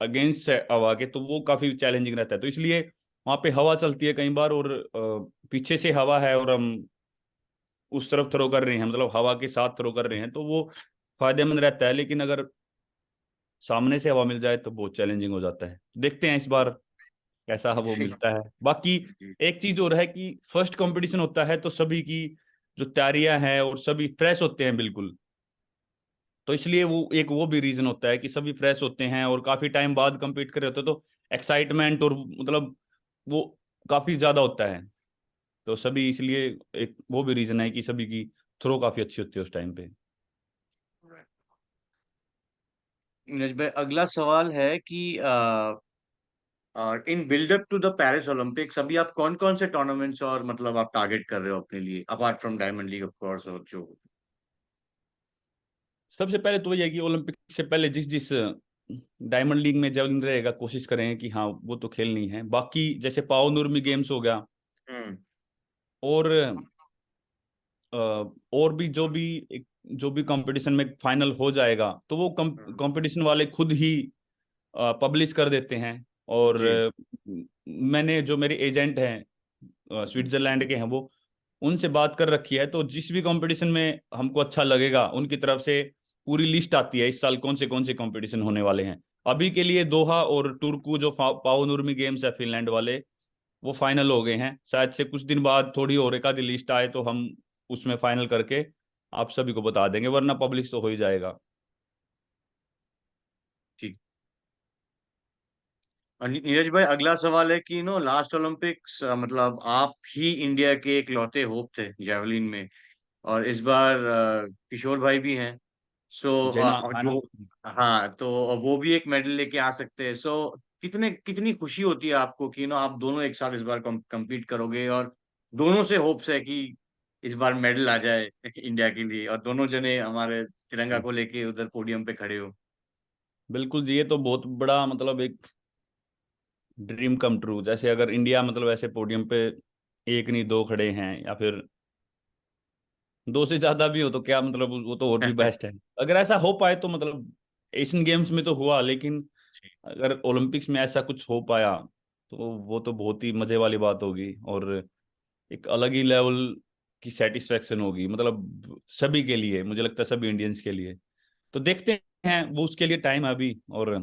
Speaker 2: अगेंस्ट है हवा के तो वो काफी चैलेंजिंग रहता है। तो इसलिए वहां पे हवा चलती है कई बार, और पीछे से हवा है और हम उस तरफ थ्रो कर रहे हैं, मतलब हवा के साथ थ्रो कर रहे हैं, तो वो फायदेमंद रहता है। लेकिन अगर सामने से हवा मिल जाए तो बहुत चैलेंजिंग हो जाता है। देखते हैं इस बार कैसा वो मिलता है। बाकी
Speaker 1: जी।
Speaker 2: एक चीज और है कि फर्स्ट कंपटीशन होता है तो सभी की जो तैयारियां हैं और सभी फ्रेश होते हैं बिल्कुल। तो इसलिए वो एक वो भी रीजन होता है कि सभी फ्रेश होते हैं और काफी टाइम बाद compete कर रहे होते हैं, तो एक्साइटमेंट और मतलब वो काफी ज्यादा होता है। तो सभी इसलिए एक वो भी रीजन है कि सभी की थ्रो काफी अच्छी होती है उस टाइम पे।
Speaker 1: नीरज भाई अगला सवाल है कि in buildup to the Paris Olympics अभी आप कौन कौन से टूर्नामेंट्स और मतलब आप टारगेट कर रहे हो अपने लिए, apart from diamond league of course, और जो?
Speaker 2: सबसे पहले तो ये है कि ओलंपिक से पहले जिस जिस डायमंड लीग में जेवलिन रहेगा कोशिश करें कि हाँ वो तो खेलनी है। बाकी जैसे पाओ नुरमी गेम्स हो गया,
Speaker 1: हम्म।
Speaker 2: और और भी जो भी कंपटीशन में फाइनल हो जाएगा तो वो कंपटीशन वाले खुद ही पब्लिश कर देते हैं। और
Speaker 1: जी।
Speaker 2: मैंने जो मेरे एजेंट हैं स्विट्जरलैंड के हैं, वो उनसे बात कर रखी है। तो जिस भी कंपटीशन में हमको अच्छा लगेगा उनकी तरफ से पूरी लिस्ट आती है इस साल कौन से कंपटीशन होने वाले हैं। अभी के लिए दोहा और टुर्कू जो पाओ नुरमी गेम्स है फिनलैंड वाले, वो फाइनल हो गए हैं। शायद से कुछ दिन बाद थोड़ी और एक आधी लिस्ट आए तो हम उसमें फाइनल करके आप सभी को बता देंगे, वरना पब्लिश तो हो ही जाएगा।
Speaker 1: ठीक। और नीरज भाई अगला सवाल है कि लास्ट ओलंपिक्स मतलब आप ही इंडिया के इकलौते होप थे जेवलिन में, और इस बार किशोर भाई भी हैं। सो
Speaker 2: जेना
Speaker 1: और
Speaker 2: है ना।
Speaker 1: जो, हाँ, तो वो भी एक मेडल लेके आ सकते हैं। सो कितने कितनी खुशी होती है आपको कि आप दोनों एक साथ इस बार compete करोगे, और दोनों से होप्स है कि इस बार मेडल आ जाए इंडिया के लिए, और दोनों जने हमारे तिरंगा को लेके उधर पोडियम पे खड़े हो।
Speaker 2: बिल्कुल जी, ये तो बहुत बड़ा मतलब एक ड्रीम कम ट्रू। जैसे अगर इंडिया मतलब ऐसे पोडियम पे एक नहीं दो खड़े हैं, या फिर दो से ज्यादा भी हो तो क्या मतलब, वो तो और भी बेस्ट है। अगर ऐसा हो पाए तो मतलब एशियन गेम्स में तो हुआ, लेकिन अगर ओलंपिक्स में ऐसा कुछ हो पाया तो वो तो बहुत ही मजे वाली बात होगी, और एक अलग ही लेवल की सेटिस्फेक्शन होगी, मतलब सभी के लिए, मुझे लगता है सभी इंडियंस के लिए। तो देखते हैं, वो उसके लिए टाइम है अभी। और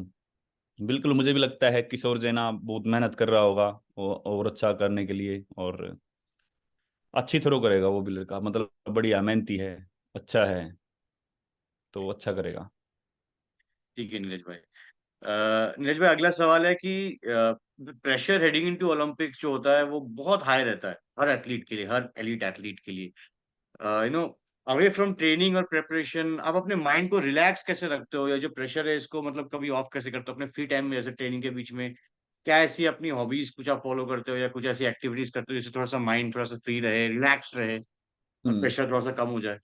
Speaker 2: बिल्कुल मुझे भी लगता है किशोर जैना बहुत मेहनत कर रहा होगा और अच्छा करने के लिए, और अच्छी थ्रो करेगा वो भी लड़का, मतलब बढ़िया मेहनती है, अच्छा है, तो अच्छा करेगा।
Speaker 1: ठीक है नीरज भाई। नीरज भाई, अगला सवाल है कि प्रेशर हेडिंग इनटू ओलंपिक्स जो होता है वो बहुत हाई रहता है हर एथलीट के लिए, हर एलीट एथलीट के लिए। You know, away from training और प्रिपरेशन, आप अपने माइंड को रिलैक्स कैसे रखते हो, या जो प्रेशर है इसको मतलब कभी ऑफ कैसे करते हो अपने फ्री टाइम में, जैसे ट्रेनिंग के बीच में? क्या ऐसी अपनी हॉबीज कुछ आप फॉलो करते हो, या कुछ ऐसी एक्टिविटीज करते हो जिससे थोड़ा सा माइंड थोड़ा सा फ्री रहे, रिलैक्स रहे, और
Speaker 2: हम्म।
Speaker 1: प्रेशर थोड़ा सा कम हो जाए?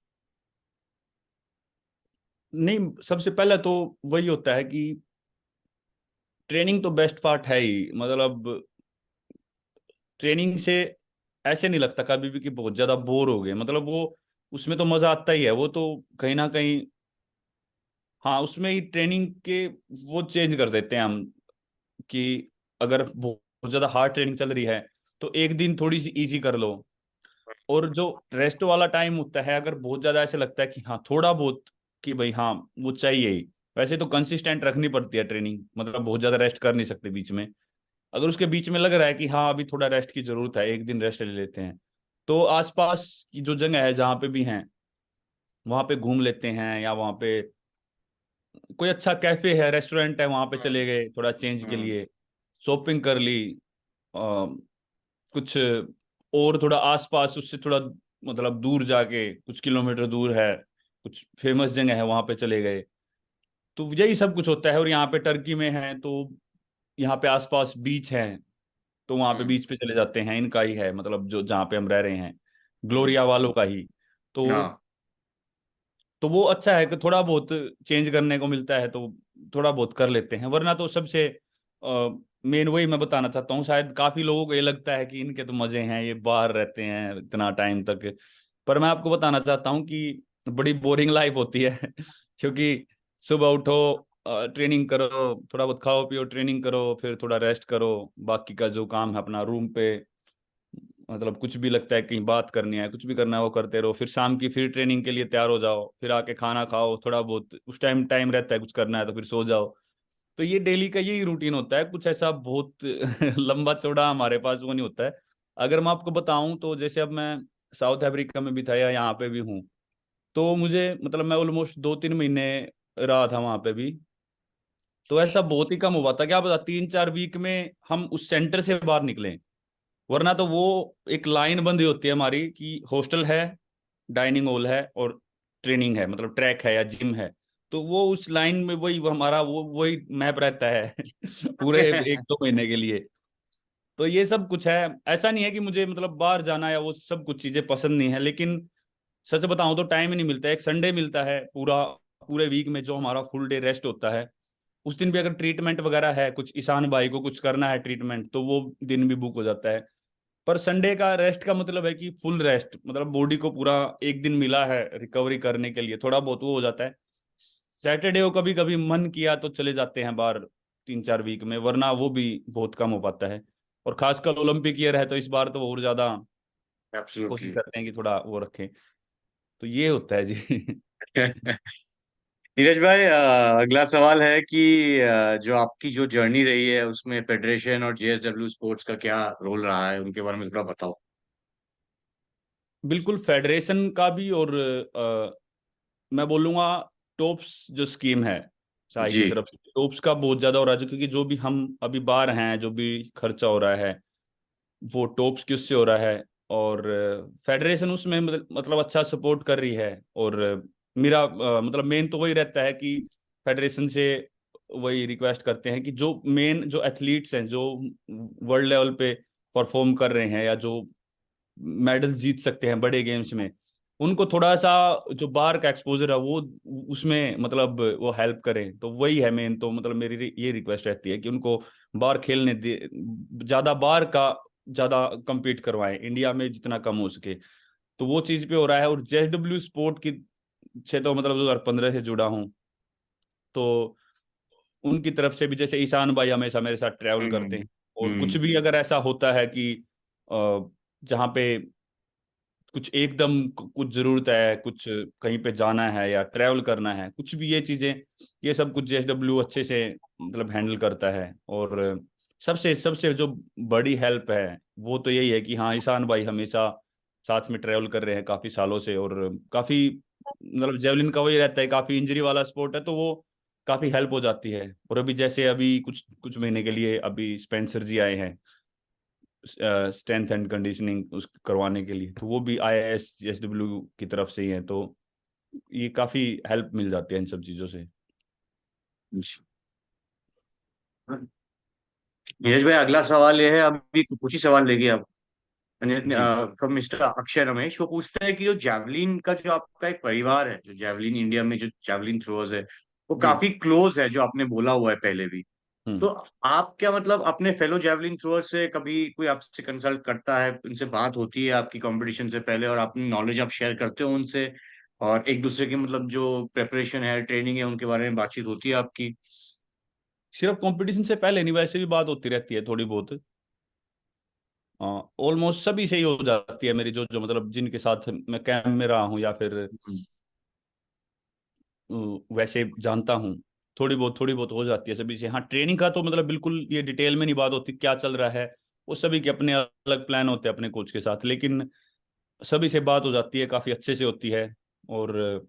Speaker 2: नहीं, सबसे पहले तो वही होता है कि ट्रेनिंग तो बेस्ट पार्ट है ही। मतलब ट्रेनिंग से ऐसे नहीं लगता कभी भी कि बहुत ज्यादा बोर हो गए। मतलब वो, उसमें तो मजा आता ही है। वो तो कहीं ना कहीं, हाँ, उसमें ही ट्रेनिंग के वो चेंज कर देते हैं हम कि अगर बहुत ज्यादा हार्ड ट्रेनिंग चल रही है तो एक दिन थोड़ी सी इजी कर लो। और जो रेस्ट वाला टाइम होता है, अगर बहुत ज्यादा ऐसे लगता है कि हाँ थोड़ा बहुत, कि भाई हाँ वो चाहिए ही। वैसे तो कंसिस्टेंट रखनी पड़ती है ट्रेनिंग, मतलब बहुत ज्यादा रेस्ट कर नहीं सकते बीच में। अगर उसके बीच में लग रहा है कि हाँ अभी थोड़ा रेस्ट की जरूरत है, एक दिन रेस्ट ले लेते हैं, तो आसपास की जो जगह है जहाँ पे भी हैं वहां पे घूम लेते हैं, या वहां पे कोई अच्छा कैफे है, रेस्टोरेंट है, वहां पे
Speaker 1: हम्म।
Speaker 2: चले गए थोड़ा चेंज के
Speaker 1: हम्म।
Speaker 2: लिए, शॉपिंग कर ली। कुछ और थोड़ा आसपास उससे थोड़ा, मतलब दूर जाके कुछ किलोमीटर दूर है, कुछ फेमस जगह है वहां पे चले गए। तो यही सब कुछ होता है। और यहाँ पे टर्की में है तो यहाँ पे आसपास बीच है, तो वहां पे
Speaker 1: हम्म।
Speaker 2: बीच पे चले जाते हैं। इनका ही है, मतलब जो जहाँ पे हम रह रहे हैं,
Speaker 1: हम्म।
Speaker 2: ग्लोरिया वालों का ही। तो
Speaker 1: हाँ।
Speaker 2: तो वो अच्छा है कि थोड़ा बहुत चेंज करने को मिलता है, तो थोड़ा बहुत कर लेते हैं। वरना तो सबसे मेन वही मैं बताना चाहता हूँ, शायद काफी लोगों को ये लगता है कि इनके तो मजे हैं, ये बाहर रहते हैं इतना टाइम तक। पर मैं आपको बताना चाहता हूँ कि बड़ी बोरिंग लाइफ होती है क्योंकि सुबह उठो, ट्रेनिंग करो, थोड़ा बहुत खाओ पियो, ट्रेनिंग करो, फिर थोड़ा रेस्ट करो, बाकी का जो काम है अपना रूम पे, मतलब कुछ भी लगता है कहीं बात करनी है, कुछ भी करना है वो करते रहो, फिर शाम की फिर ट्रेनिंग के लिए तैयार हो जाओ, फिर आके खाना खाओ, थोड़ा बहुत उस टाइम टाइम रहता है कुछ करना है तो फिर सो जाओ। तो ये डेली का यही रूटीन होता है। कुछ ऐसा बहुत लंबा चौड़ा हमारे पास वो नहीं होता है। अगर मैं आपको बताऊं तो जैसे अब मैं साउथ अफ्रीका में भी था या यहाँ पे भी हूँ, तो मुझे मतलब मैं ऑलमोस्ट 2-3 महीने रहा था वहां पे भी। तो ऐसा बहुत ही कम हुआ था, क्या पता 3-4 वीक में हम उस सेंटर से बाहर निकले। वरना तो वो एक लाइन बंदी होती है हमारी कि हॉस्टल है, डाइनिंग हॉल है, और ट्रेनिंग है, मतलब ट्रैक है या जिम है। तो वो उस लाइन में वही हमारा वो वही मैप रहता है पूरे 1-2 महीने के लिए। तो ये सब कुछ है। ऐसा नहीं है कि मुझे मतलब बाहर जाना या वो सब कुछ चीजें पसंद नहीं है, लेकिन सच बताऊं तो टाइम ही नहीं मिलता है। एक संडे मिलता है पूरा, पूरे वीक में जो हमारा फुल डे रेस्ट होता है। उस दिन भी अगर ट्रीटमेंट वगैरह है, कुछ ईशान भाई को कुछ करना है ट्रीटमेंट, तो वो दिन भी बुक हो जाता है। पर संडे का रेस्ट का मतलब है कि फुल रेस्ट, मतलब बॉडी को पूरा एक दिन मिला है रिकवरी करने के लिए, थोड़ा बहुत वो हो जाता है। सैटरडे को कभी कभी मन किया तो चले जाते हैं बाहर 3-4 वीक में, वरना वो भी बहुत कम हो पाता है। और खासकर ओलंपिक ईयर है तो इस बार तो और ज्यादा कोशिश
Speaker 1: एब्सोल्युटली।
Speaker 2: करते हैं कि थोड़ा वो रखें। तो ये होता है जी
Speaker 1: नीरज भाई, अगला सवाल है कि जो आपकी जो जर्नी रही है उसमें फेडरेशन और जेएसडब्ल्यू स्पोर्ट्स का क्या रोल रहा है, उनके बारे में थोड़ा बताओ।
Speaker 2: बिल्कुल, फेडरेशन का भी, और मैं बोलूंगा टॉप्स जो स्कीम है साई की
Speaker 1: जी।
Speaker 2: तरफ से, टॉप्स का बहुत ज्यादा हो रहा है। क्योंकि जो भी हम अभी बाहर हैं, जो भी खर्चा हो रहा है वो टॉप्स की उससे हो रहा है। और फेडरेशन उसमें मतलब अच्छा सपोर्ट कर रही है। और मेरा मतलब मेन तो वही रहता है कि फेडरेशन से वही रिक्वेस्ट करते हैं कि जो मेन जो एथलीट्स हैं, जो वर्ल्ड लेवल पे परफॉर्म कर रहे हैं या जो मेडल जीत सकते हैं बड़े गेम्स में, उनको थोड़ा सा जो बाहर का एक्सपोजर है वो उसमें मतलब वो हेल्प करें। तो वही है मेन। तो मतलब मेरी ये रिक्वेस्ट रहती है कि उनको बाहर खेलने दे, ज्यादा बाहर का ज्यादा compete करवाएं, इंडिया में जितना कम हो सके। तो वो चीज पे हो रहा है। और जेएसडब्ल्यू स्पोर्ट की से तो मतलब 2015 से जुड़ा हूँ, तो उनकी तरफ से भी जैसे ईशान भाई हमेशा मेरे साथ ट्रैवल करते
Speaker 1: हम्म।
Speaker 2: हैं। और कुछ
Speaker 1: हम्म।
Speaker 2: भी अगर ऐसा होता है कि जहाँ पे कुछ एकदम कुछ जरूरत है, कुछ कहीं पे जाना है या ट्रैवल करना है, कुछ भी ये चीजें, ये सब कुछ जेएसडब्ल्यू अच्छे से मतलब हैंडल करता है। और सबसे सबसे जो बड़ी हेल्प है वो तो यही है कि हाँ ईशान भाई हमेशा साथ में ट्रैवल कर रहे हैं काफी सालों से। और काफी मतलब जेवलिन का वही रहता है, काफी इंजरी वाला स्पोर्ट है, तो वो काफी हेल्प हो जाती है। और अभी जैसे अभी कुछ कुछ महीने के लिए अभी स्पेंसर जी आए हैं स्ट्रेंथ एंड कंडीशनिंग उस करवाने के लिए, तो वो भी IIS JSW की तरफ से ही है, तो ये काफी हेल्प मिल जाती है इन सब चीजों से।
Speaker 1: जी। नीरज भाई, अगला सवाल ये है, अभी कुछ ही सवाल लेंगे आप।
Speaker 2: जी।
Speaker 1: फ्रॉम मिस्टर अक्षय रमेश, वो पूछते हैं कि जो जैवलिन का जो आपका एक परिवार है, जो जैवलिन इंडिया में जो जैवलिन थ्रोअर्स है, वो
Speaker 2: जी।
Speaker 1: काफी क्लोज है, जो आपने बोला हुआ है पहले भी।
Speaker 2: हम्म।
Speaker 1: तो आप क्या मतलब अपने फेलो जैवलिन थ्रोअर से कभी कोई आपसे कंसल्ट करता है, उनसे बात होती है आपकी कंपटीशन से पहले, और अपनी नॉलेज आप शेयर करते हो उनसे, और एक दूसरे की मतलब जो प्रेपरेशन है, ट्रेनिंग है, उनके बारे में बातचीत होती है आपकी?
Speaker 2: सिर्फ कंपटीशन से पहले नहीं, वैसे भी बात होती रहती है थोड़ी बहुत। ऑलमोस्ट सभी से ही हो जाती है मेरी, जो जो मतलब जिनके साथ मैं कैंप में रहा हूँ या फिर
Speaker 1: हम्म।
Speaker 2: वैसे जानता हूँ। थोड़ी बहुत हो जाती है सभी से। हाँ, ट्रेनिंग का तो मतलब बिल्कुल ये डिटेल में नहीं बात होती क्या चल रहा है, वो सभी के अपने अलग प्लान होते हैं अपने कोच के साथ, लेकिन सभी से बात हो जाती है, काफी अच्छे से होती है। और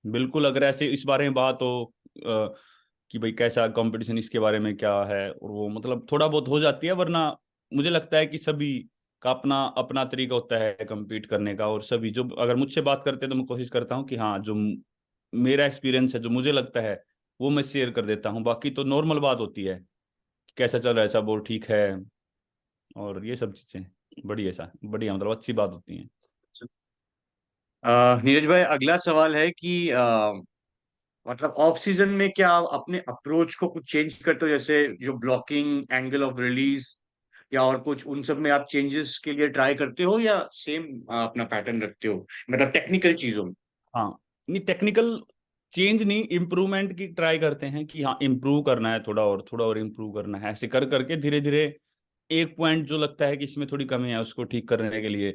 Speaker 2: बिल्कुल अगर ऐसे इस बारे में बात हो कि भाई कैसा कंपटीशन, इसके बारे में क्या है, और वो मतलब थोड़ा बहुत हो जाती है, वरना मुझे लगता है कि सभी का अपना अपना तरीका होता है compete करने का। और सभी जो अगर मुझसे बात करते हैं तो मैं कोशिश करता हूँ कि हाँ, जो मेरा एक्सपीरियंस है, जो मुझे लगता है, वो मैं शेयर कर देता हूँ। बाकी तो नॉर्मल बात होती है, कैसा चल रहा है, सब और ठीक है, और ये सब चीजें बढ़िया सा बढ़िया मतलब अच्छी बात होती हैं।
Speaker 1: नीरज भाई, अगला सवाल है कि मतलब ऑफ सीजन में क्या आप अपने अप्रोच को कुछ चेंज करते हो, जैसे जो ब्लॉकिंग, एंगल ऑफ रिलीज, या और कुछ, उन सब में आप चेंजेस के लिए ट्राई करते हो, या सेम अपना पैटर्न रखते हो, मतलब टेक्निकल चीजों में?
Speaker 2: हाँ, नहीं टेक्निकल चेंज नहीं, इम्प्रूवमेंट की ट्राई करते हैं कि हाँ इम्प्रूव करना है, थोड़ा और इम्प्रूव करना है, ऐसे कर करके धीरे धीरे एक पॉइंट जो लगता है कि इसमें थोड़ी कमी है उसको ठीक करने के लिए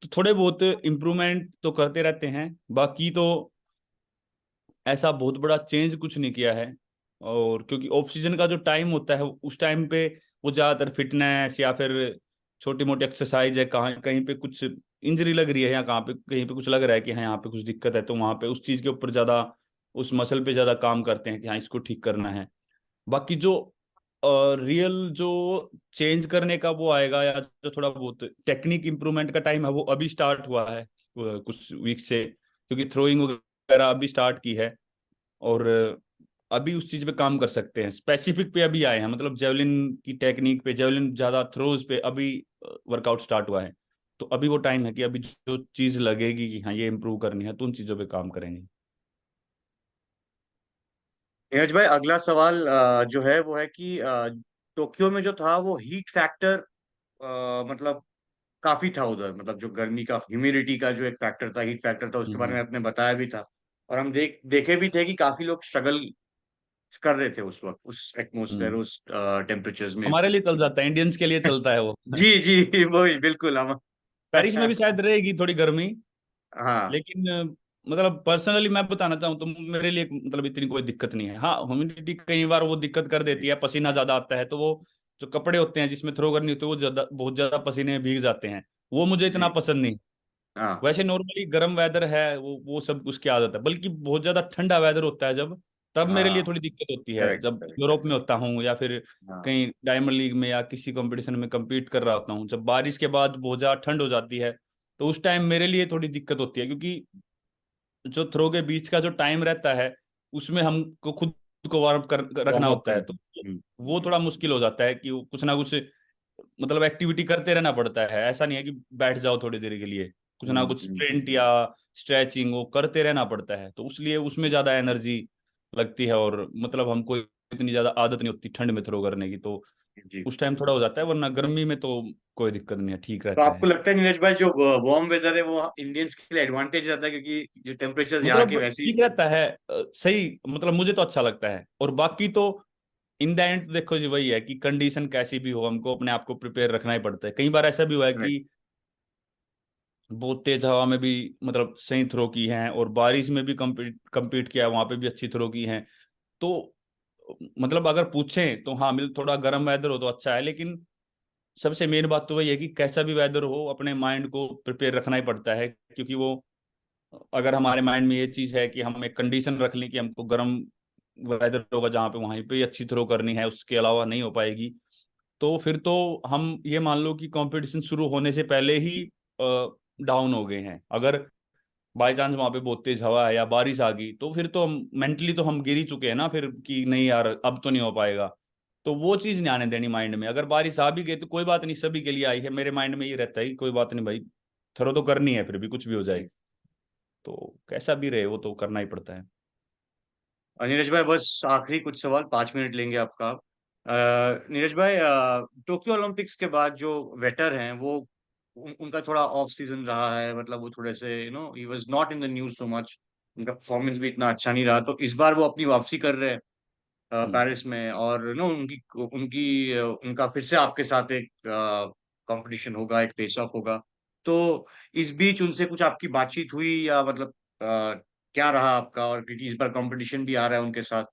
Speaker 2: तो थोड़े बहुत इम्प्रूवमेंट तो करते रहते हैं। बाकी तो ऐसा बहुत बड़ा चेंज कुछ नहीं किया है। और क्योंकि ऑफ सीजन का जो टाइम होता है उस टाइम पे वो ज्यादातर फिटनेस या फिर छोटी मोटी एक्सरसाइज है, कहाँ कहीं पे कुछ इंजरी लग रही है या कहाँ पे कहीं पे कुछ लग रहा है कि हाँ यहाँ पे कुछ दिक्कत है, तो वहां पे उस चीज के ऊपर ज्यादा, उस मसल पे ज्यादा काम करते हैं कि हाँ इसको ठीक करना है। बाकी जो रियल जो चेंज करने का वो आएगा, या जो थोड़ा बहुत टेक्निक इंप्रूवमेंट का टाइम है, वो अभी स्टार्ट हुआ है कुछ वीक से, क्योंकि थ्रोइंग वगैरह अभी स्टार्ट की है। और अभी उस चीज पे काम कर सकते हैं, स्पेसिफिक पे अभी आए हैं, मतलब जेवलिन की टेक्निक पे, जेवलिन ज्यादा थ्रोज पे अभी वर्कआउट स्टार्ट हुआ है। तो अभी वो टाइम है कि अभी जो चीज लगेगी कि हाँ ये इम्प्रूव करनी है, तो उन चीजों पे काम करेंगे।
Speaker 1: नीरज भाई, अगला सवाल जो है वो है कि टोक्यो में जो था वो हीट फैक्टर, मतलब काफी था उधर, मतलब जो गर्मी का, ह्यूमिडिटी का जो एक फैक्टर था, हीट फैक्टर था, उसके बारे में आपने बताया भी था। और हम देखे भी थे कि काफी लोग स्ट्रगल कर रहे थे उस वक्त, उस एटमोसफेयर,
Speaker 2: हम्म।
Speaker 1: उस टेम्परेचर्स में।
Speaker 2: हमारे लिए चल जाता है, इंडियंस के लिए चलता है वो।
Speaker 1: जी जी, वही बिल्कुल हम।
Speaker 2: पेरिस में भी शायद रहेगी थोड़ी गर्मी,
Speaker 1: हाँ
Speaker 2: लेकिन मतलब पर्सनली मैं बताना चाहूँ तो मेरे लिए मतलब इतनी कोई दिक्कत नहीं है। हाँ, ह्यूमिडिटी कई बार वो दिक्कत कर देती है, पसीना ज्यादा आता है, तो वो जो कपड़े होते हैं जिसमें थ्रो करनी होती है वो ज्यादा बहुत ज्यादा पसीने में भीग जाते हैं, वो मुझे इतना
Speaker 1: जी।
Speaker 2: पसंद नहीं।
Speaker 1: हाँ
Speaker 2: वैसे नॉर्मली गर्म वेदर है, वो सब उसकी आदत है, बल्कि बहुत ज्यादा ठंडा वेदर होता है जब, तब मेरे लिए
Speaker 1: हाँ,
Speaker 2: थोड़ी दिक्कत होती है,
Speaker 1: करेक्ट
Speaker 2: जब
Speaker 1: करेक्ट
Speaker 2: यूरोप में
Speaker 1: करेक्ट।
Speaker 2: होता हूँ या फिर
Speaker 1: हाँ
Speaker 2: कहीं डायमंड लीग में या किसी कंपटीशन में compete कर रहा होता हूँ, जब बारिश के बाद बहुत ज्यादा ठंड हो जाती है, तो उस टाइम मेरे लिए थोड़ी दिक्कत होती है, क्योंकि जो थ्रो के बीच का जो टाइम रहता है उसमें हमको खुद को वार्म कर रखना
Speaker 1: वार्म अप
Speaker 2: होता
Speaker 1: कर।
Speaker 2: है, तो वो थोड़ा मुश्किल हो जाता है कि वो कुछ ना कुछ मतलब एक्टिविटी करते रहना पड़ता है। ऐसा नहीं है कि बैठ जाओ थोड़ी देर के लिए, कुछ ना कुछ
Speaker 1: हम्म।
Speaker 2: स्प्रिंट या स्ट्रेचिंग वो करते रहना पड़ता है, तो उसलिए उसमें ज्यादा एनर्जी लगती है। और मतलब हमको इतनी ज्यादा आदत नहीं होती ठंड में थ्रो करने की, तो
Speaker 1: जी।
Speaker 2: उस टाइम थोड़ा हो जाता है, वरना गर्मी में तो कोई दिक्कत नहीं है, ठीक
Speaker 1: तो
Speaker 2: रहता
Speaker 1: आपको
Speaker 2: है।
Speaker 1: लगता है नीरज भाई, जो वार्म वेदर है वो इंडियंस के लिए एडवांटेज रहता है, क्योंकि जो टेम्परेचर यहाँ के
Speaker 2: मतलब
Speaker 1: वैसी?
Speaker 2: ठीक रहता है, सही मतलब मुझे तो अच्छा लगता है। और बाकी तो इन द एंड देखो जी, वही है कि कंडीशन कैसी भी हो, हमको अपने आप को प्रिपेयर रखना ही पड़ता है। कई बार ऐसा भी हुआ है कि बहुत तेज हवा में भी मतलब सही थ्रो की हैं, और बारिश में भी compete किया है, वहां पे भी अच्छी थ्रो की हैं। तो मतलब अगर पूछें तो हाँ, मिल थोड़ा गर्म वेदर हो तो अच्छा है, लेकिन सबसे मेन बात तो वही है कि कैसा भी वेदर हो अपने माइंड को प्रिपेयर रखना ही पड़ता है, क्योंकि वो अगर हमारे माइंड में ये चीज है कि हम एक कंडीशन रख लें कि हमको गर्म वेदर होगा जहाँ पे वहीं पे अच्छी थ्रो करनी है, उसके अलावा नहीं हो पाएगी। तो फिर तो हम ये मान लो कि कंपटीशन शुरू होने से पहले ही डाउन हो गए हैं। अगर बाई चांस वहां पे बहुत तेज हवा है या बारिश आ गई, तो फिर तो हम मेंटली तो हम गिर ही चुके हैं ना फिर, कि नहीं यार अब तो नहीं हो पाएगा। तो वो चीज नहीं आने देनी माइंड में। अगर बारिश आ भी गई तो कोई बात नहीं, सभी के लिए आई है, मेरे माइंड में ये रहता है कि कोई बात नहीं भाई, थ्रो तो करनी है, फिर भी कुछ भी हो जाए तो कैसा भी रहे वो तो करना ही पड़ता है।
Speaker 1: नीरज भाई बस आखिरी कुछ सवाल, 5 मिनट लेंगे आपका। नीरज भाई, टोक्यो ओलंपिक्स के बाद जो वेटर हैं वो उनका थोड़ा ऑफ सीजन रहा है, मतलब वो थोड़े से he was not in the news so much, उनका परफॉर्मेंस भी इतना अच्छा नहीं रहा, तो इस बार वो अपनी वापसी कर रहे हैं
Speaker 2: हम्म।
Speaker 1: पेरिस में, और उनकी उनकी उनका फिर से आपके साथ एक कंपटीशन होगा, एक फेस ऑफ होगा। तो इस बीच उनसे कुछ आपकी बातचीत हुई, या मतलब क्या रहा आपका, और क्योंकि इस बार कंपटीशन भी आ रहा है उनके साथ,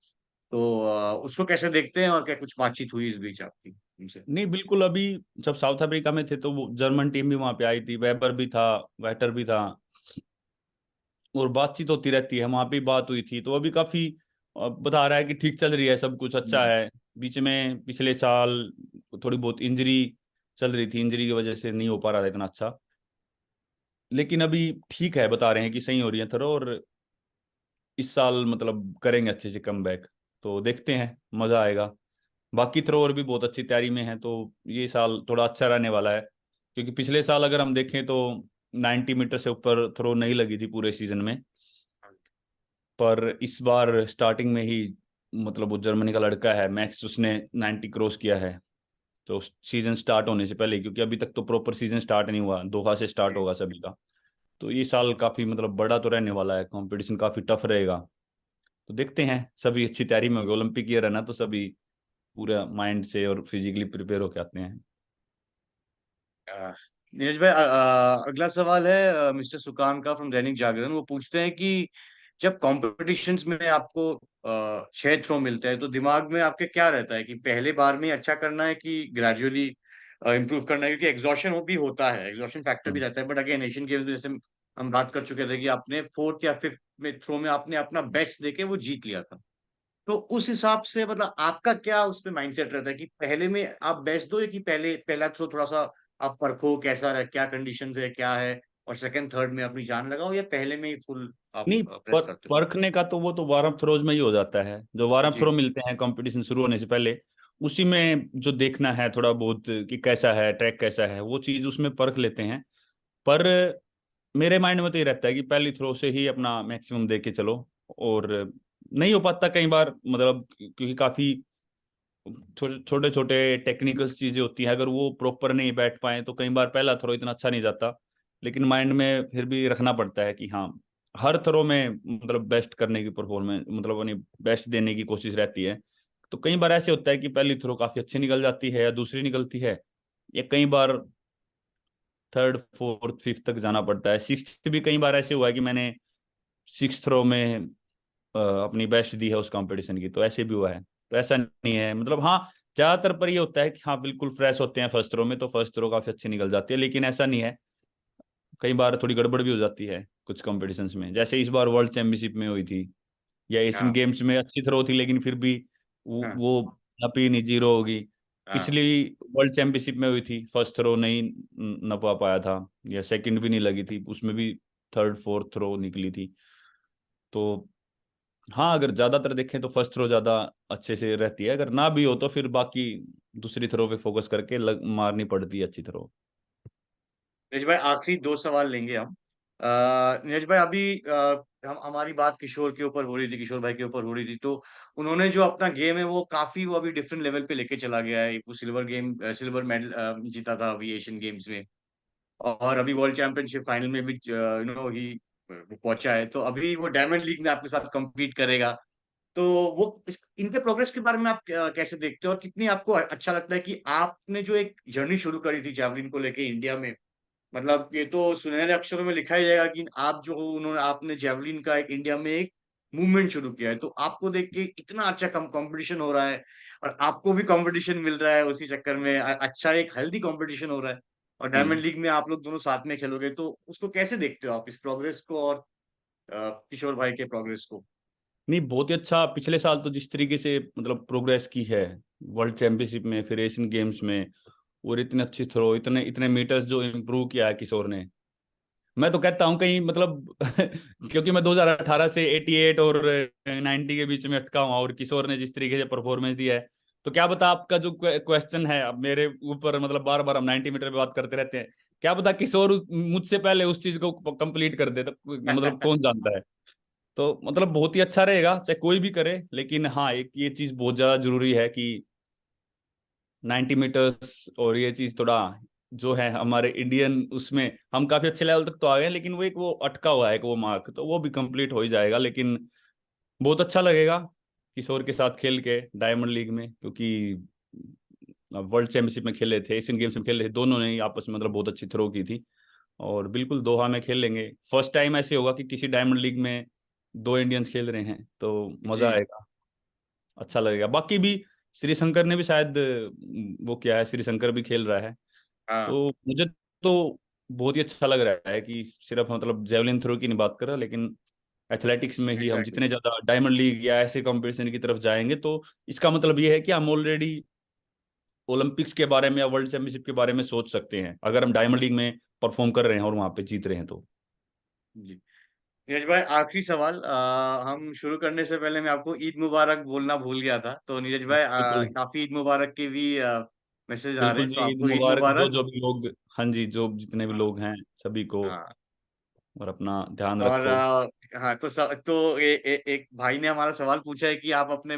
Speaker 1: तो उसको कैसे देखते हैं, और क्या कुछ बातचीत हुई इस बीच आपकी उनसे?
Speaker 2: नहीं बिल्कुल, अभी जब साउथ अफ्रीका में थे तो वो जर्मन टीम भी वहां पे आई थी, वेबर भी था, वेटर भी था, और बातचीत होती रहती है, वहां पे बात हुई थी। तो अभी काफी बता रहा है कि ठीक चल रही है, सब कुछ अच्छा
Speaker 1: हम्म।
Speaker 2: है। बीच में पिछले साल थोड़ी बहुत इंजरी चल रही थी, इंजरी की वजह से नहीं हो पा रहा था इतना अच्छा, लेकिन अभी ठीक है, बता रहे हैं कि सही हो रही है थोड़ा, और इस साल मतलब करेंगे अच्छे से कमबैक। तो देखते हैं, मजा आएगा। बाकी थ्रोअर भी बहुत अच्छी तैयारी में है, तो ये साल थोड़ा अच्छा रहने वाला है। क्योंकि पिछले साल अगर हम देखें तो 90 मीटर से ऊपर थ्रो नहीं लगी थी पूरे सीजन में। पर इस बार स्टार्टिंग में ही, मतलब वो जर्मनी का लड़का है मैक्स, उसने 90 क्रॉस किया है। तो सीजन स्टार्ट होने से पहले, क्योंकि अभी तक तो प्रॉपर सीजन स्टार्ट नहीं हुआ, दोहा से स्टार्ट
Speaker 1: जी।
Speaker 2: होगा सभी का। तो ये साल काफी मतलब बड़ा तो रहने वाला है, कंपटीशन काफी टफ रहेगा। तो देखते हैं, सभी अच्छी तैयारी में होंगे, ओलंपिक ईयर है ना, तो सभी पूरा माइंड से और फिजिकली प्रिपेयर होके आते हैं।
Speaker 1: अ, नीरज भाई, अगला सवाल है मिस्टर सुकान का फ्रॉम दैनिक जागरण। वो पूछते हैं कि जब कॉम्पिटिशन्स में आपको 6 थ्रो मिलते हैं, तो दिमाग में आपके क्या रहता है कि पहले बार में अच्छा करना है कि ग्रेजुअली इम्प्रूव करना है? क्योंकि एग्जॉशन भी होता है, एग्जॉशन फैक्टर भी
Speaker 2: हम्म।
Speaker 1: रहता है, बट अगेन एशियन गेम्स में जैसे हम बात कर चुके थे कि आपने फोर्थ या फिफ्थ में थ्रो में आपने अपना बेस्ट देके वो जीत लिया था। तो उस हिसाब से मतलब आपका क्या उस पे माइंडसेट रहता है कि पहले में आप बेस्ट दो, या कि पहले पहला थ्रो थोड़ा सा आप परखो कैसा है, क्या कंडीशन है, क्या है, और सेकंड थर्ड में अपनी जान लगाओ, या पहले में ही फुल आप
Speaker 2: नहीं,
Speaker 1: प्रेस करते
Speaker 2: परखने का तो वो तो वार्म अप थ्रोज में ही हो जाता है। जो वार्म
Speaker 1: हो?
Speaker 2: अप
Speaker 1: जी।
Speaker 2: थ्रो मिलते हैं कंपटीशन शुरू होने से पहले, उसी में जो देखना है थोड़ा बहुत कि कैसा है ट्रैक, कैसा है, वो चीज उसमें परख लेते हैं। पर मेरे माइंड में तो ये रहता है कि पहली थ्रो से ही अपना मैक्सिमम दे के चलो। और नहीं हो पाता कई बार, मतलब क्योंकि काफी छोटे छोटे टेक्निकल चीजें होती हैं, अगर वो प्रॉपर नहीं बैठ पाए तो कई बार पहला थ्रो इतना अच्छा नहीं जाता। लेकिन माइंड में फिर भी रखना पड़ता है कि हाँ, हर थ्रो में मतलब बेस्ट करने की परफॉर्मेंस, मतलब अपनी बेस्ट देने की कोशिश रहती है। तो कई बार ऐसे होता है कि पहली थ्रो काफी अच्छी निकल जाती है या दूसरी निकलती है, या कई बार थर्ड फोर्थ फिफ्थ तक जाना पड़ता है। सिक्स्थ भी कई बार ऐसे हुआ है कि मैंने सिक्स थ्रो में अपनी बेस्ट दी है उस कंपटीशन की, तो ऐसे भी हुआ है। तो ऐसा नहीं है, मतलब हाँ, ज्यादातर पर ये होता है कि हाँ बिल्कुल फ्रेश होते हैं फर्स्ट थ्रो में, तो फर्स्ट थ्रो काफी अच्छी निकल जाती है। लेकिन ऐसा नहीं है, कई बार थोड़ी गड़बड़ भी हो जाती है कुछ कॉम्पिटिशन्स में, जैसे इस बार वर्ल्ड चैंपियनशिप में हुई थी, या एशियन
Speaker 1: हाँ।
Speaker 2: गेम्स में अच्छी थ्रो थी, लेकिन फिर भी
Speaker 1: हाँ।
Speaker 2: वो नपी नहीं, जीरो होगी।
Speaker 1: हाँ।
Speaker 2: पिछली वर्ल्ड चैंपियनशिप में हुई थी, फर्स्ट थ्रो नहीं नपा पाया था, या सेकंड भी नहीं लगी थी, उसमें भी थर्ड फोर्थ थ्रो निकली थी। तो हाँ, अगर ज्यादातर देखें तो फर्स्ट थ्रो ज्यादा अच्छे से रहती है, अगर ना भी हो तो फिर बाकी दूसरी थ्रो पे फोकस करके मारनी पड़ती है अच्छी थ्रो।
Speaker 1: नीरज भाई, आखिरी 2 सवाल लेंगे हम। नीरज भाई, अभी हम हमारी बात किशोर के ऊपर हो रही थी, किशोर भाई के ऊपर हो रही थी, तो उन्होंने जो अपना गेम है वो काफी, वो अभी डिफरेंट लेवल पे लेके चला गया है। वो सिल्वर मेडल जीता था अभी एशियन गेम्स में, और अभी वर्ल्ड चैंपियनशिप फाइनल में भी ही वो पहुंचा है, तो अभी वो डायमंड लीग में आपके साथ compete करेगा। तो इनके प्रोग्रेस के बारे में आप कैसे देखते हो, और कितनी आपको अच्छा लगता है कि आपने जो एक जर्नी शुरू करी थी जैवलिन को लेके इंडिया में, मतलब ये तो सुनहरे अक्षरों में लिखा ही जाएगा कि आप जो उन्होंने आपने जेवलिन का एक इंडिया में एक मूवमेंट शुरू किया है, तो आपको देख के इतना अच्छा कंपटीशन हो रहा है, और आपको भी कंपटीशन मिल रहा है उसी चक्कर में, अच्छा एक हेल्दी कंपटीशन हो रहा है, और डायमंड
Speaker 2: हम्म।
Speaker 1: लीग में आप लोग दोनों साथ में खेलोगे, तो उसको कैसे देखते हो आप, इस प्रोग्रेस को, और किशोर भाई के प्रोग्रेस को?
Speaker 2: नहीं, बहुत ही अच्छा। पिछले साल तो जिस तरीके से मतलब प्रोग्रेस की है वर्ल्ड चैंपियनशिप में, फिर एशियन गेम्स में, और इतने अच्छी थ्रो, इतने इतने मीटर्स जो इम्प्रूव किया है किशोर ने। मैं तो कहता हूँ कहीं मतलब क्योंकि मैं 2018 से 88 और 90 के बीच में अटका हूँ, और किशोर ने जिस तरीके से परफॉर्मेंस दिया है, तो क्या बता आपका जो क्वेश्चन है अब मेरे ऊपर, मतलब बार बार हम 90 मीटर पे बात करते रहते हैं, क्या पता किशोर मुझसे पहले उस चीज को कंप्लीट कर दे, तो मतलब कौन जानता है। तो मतलब बहुत ही अच्छा रहेगा चाहे कोई भी करे, लेकिन हाँ एक ये चीज बहुत ज्यादा जरूरी है कि 90 मीटर्स, और ये चीज थोड़ा जो है हमारे इंडियन उसमें हम काफी अच्छे लेवल तक तो आ गए, लेकिन वो एक वो अटका हुआ है एक वो मार्क, तो वो भी कंप्लीट हो ही जाएगा। लेकिन बहुत अच्छा लगेगा किशोर के साथ खेल के डायमंड लीग में, क्योंकि वर्ल्ड चैंपियनशिप में खेले थे, एशियन गेम्स में खेले थे, दोनों ने ही आपस में मतलब बहुत अच्छी थ्रो की थी। और बिल्कुल दोहा में खेल लेंगे, फर्स्ट टाइम ऐसे होगा कि किसी डायमंड लीग में दो इंडियंस खेल रहे हैं, तो मजा
Speaker 1: जी।
Speaker 2: आएगा, अच्छा लगेगा। बाकी भी श्रीशंकर ने भी शायद वो किया है, श्रीशंकर भी खेल रहा है।
Speaker 1: हाँ।
Speaker 2: तो मुझे तो बहुत ही अच्छा लग रहा है कि सिर्फ मतलब जेवलिन थ्रो की नहीं बात कर रहा, लेकिन एथलेटिक्स में ही हम
Speaker 1: एग्जैक्टली।
Speaker 2: जितने ज्यादा डायमंड लीग या ऐसे कंपटीशन की तरफ जाएंगे, तो इसका मतलब ये है कि हम ऑलरेडी ओलंपिक्स के बारे में या वर्ल्ड चैंपियनशिप के बारे में सोच सकते हैं, अगर हम डायमंड लीग में परफॉर्म कर रहे हैं और वहां पे जीत रहे हैं तो।
Speaker 1: जी। नीरज भाई, आखिरी सवाल, हम शुरू करने से पहले मैं आपको ईद मुबारक बोलना भूल गया था। तो नीरज भाई,
Speaker 2: बिल्कुल।
Speaker 1: काफी ईद मुबारक के भी मैसेज आ रहे
Speaker 2: बिल्कुल
Speaker 1: हैं, तो
Speaker 2: जी, ईद
Speaker 1: आपको ईद
Speaker 2: मुबारक जो
Speaker 1: मुबारक।
Speaker 2: जो भी लोग, हाँ जी, जो जितने भी
Speaker 1: हाँ।
Speaker 2: लोग हैं सभी को।
Speaker 1: हाँ।
Speaker 2: और अपना ध्यान
Speaker 1: और
Speaker 2: रखो।
Speaker 1: हाँ, तो एक भाई ने हमारा सवाल पूछा है कि आप अपने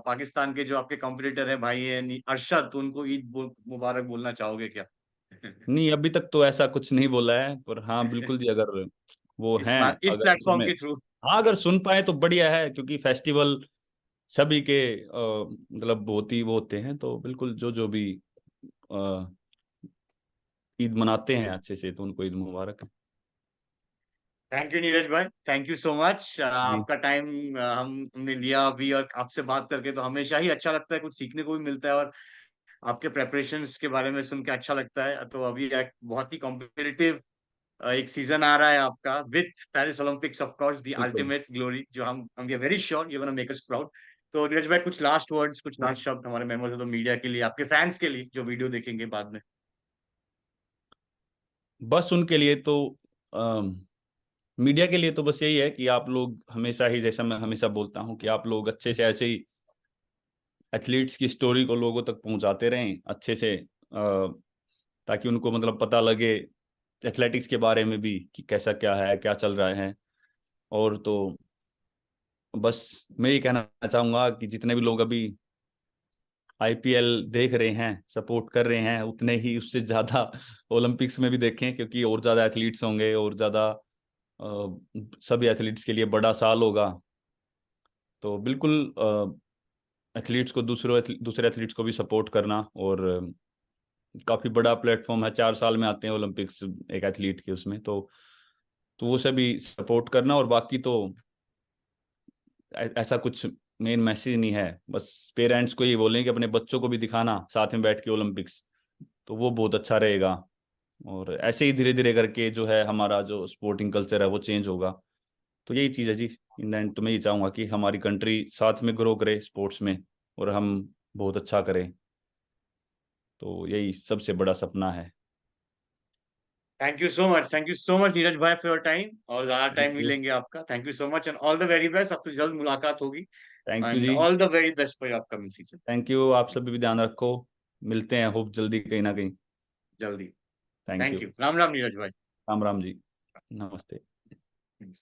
Speaker 1: पाकिस्तान के जो आपके कॉम्पिटिटर हैं भाई हैं अरशद, तो उनको ईद मुबारक बोलना चाहोगे क्या?
Speaker 2: नहीं, अभी तक तो ऐसा कुछ नहीं बोला है, पर हाँ बिल्कुल जी, अगर वो हैं,
Speaker 1: इस
Speaker 2: अगर उस
Speaker 1: प्लेटफॉर्म
Speaker 2: समय,
Speaker 1: के थ्रू।
Speaker 2: हाँ अगर सुन पाए तो बढ़िया है, क्योंकि फेस्टिवल सभी के मतलब बहुत ही वो होते हैं, तो बिल्कुल जो जो भी अ, ईद मनाते हैं अच्छे से, तो उनको ईद मुबारक।
Speaker 1: थैंक यू नीरज भाई, थैंक यू सो मच।
Speaker 2: जी।
Speaker 1: आपका टाइम हमने लिया अभी, और आपसे बात करके तो हमेशा ही अच्छा लगता है, कुछ सीखने को भी मिलता है, और आपके प्रेपरेशंस के बारे में सुन के अच्छा लगता है। तो अभी एक बहुत ही कॉम्पिटिटिव एक सीजन आ रहा है आपका, with Paris Olympics of course, the
Speaker 2: बिल्कुल।
Speaker 1: अल्टीमेट ग्लोरी, जो हम we are very sure you gonna make us proud. तो नीरज भाई, कुछ लास्ट वर्ड्स, कुछ लास्ट शब्द हमारे मेंबर्स ऑफ द मीडिया के लिए, आपके फैंस के लिए जो वीडियो देखेंगे बाद में।
Speaker 2: बस उनके लिए तो मीडिया के लिए तो बस यही है कि आप लोग हमेशा ही, जैसा मैं हमेशा बोलता हूँ, कि आप लोग अच्छे से ऐसे ही एथलीट्स की स्टोरी को लोगों तक पहुंचाते रहें अच्छे से, ताकि उनको मतलब पता लगे एथलेटिक्स के बारे में भी कि कैसा क्या है, क्या चल रहा है। और तो बस मैं ये कहना चाहूंगा कि जितने भी लोग अभी आईपीएल देख रहे हैं, सपोर्ट कर रहे हैं, उतने ही उससे ज्यादा ओलंपिक्स में भी देखें, क्योंकि और ज्यादा एथलीट्स होंगे, और ज्यादा सभी एथलीट्स के लिए बड़ा साल होगा। तो बिल्कुल एथलीट्स को दूसरे एथलीट्स को भी सपोर्ट करना, और काफी बड़ा प्लेटफॉर्म है, 4 साल में आते हैं ओलंपिक्स एक एथलीट के उसमें, तो वो सभी सपोर्ट करना। और बाकी तो ऐसा कुछ मेन मैसेज नहीं है, बस पेरेंट्स को ये बोलें कि अपने बच्चों को भी दिखाना साथ में बैठ के ओलंपिक्स, तो वो बहुत अच्छा रहेगा। और ऐसे ही धीरे धीरे करके जो है हमारा जो स्पोर्टिंग कल्चर है वो चेंज होगा। तो यही चीज़ है जी। इन द एंड तो मैं ये चाहूंगा कि हमारी कंट्री साथ में ग्रो करे स्पोर्ट्स में, और हम बहुत अच्छा करें, तो यही सबसे बड़ा सपना है।
Speaker 1: Thank you so much, thank you so much Neeraj भाई फॉर योर टाइम, और ज्यादा
Speaker 2: थैंक
Speaker 1: टाइम नहीं
Speaker 2: यू।
Speaker 1: लेंगे आपका। Thank you so much, and all the very best, आपसे जल्द मुलाकात होगी।
Speaker 2: थैंक यू
Speaker 1: एंड
Speaker 2: जी।
Speaker 1: All the very best for your upcoming season.
Speaker 2: Thank you, आप सभी भी ध्यान रखो। मिलते हैं होप जल्दी कहीं ना कहीं।
Speaker 1: जल्दी।
Speaker 2: Thank
Speaker 1: thank
Speaker 2: you.
Speaker 1: You, Ram Ram Neeraj
Speaker 2: Ram Ram ji. नमस्ते।
Speaker 1: भाई।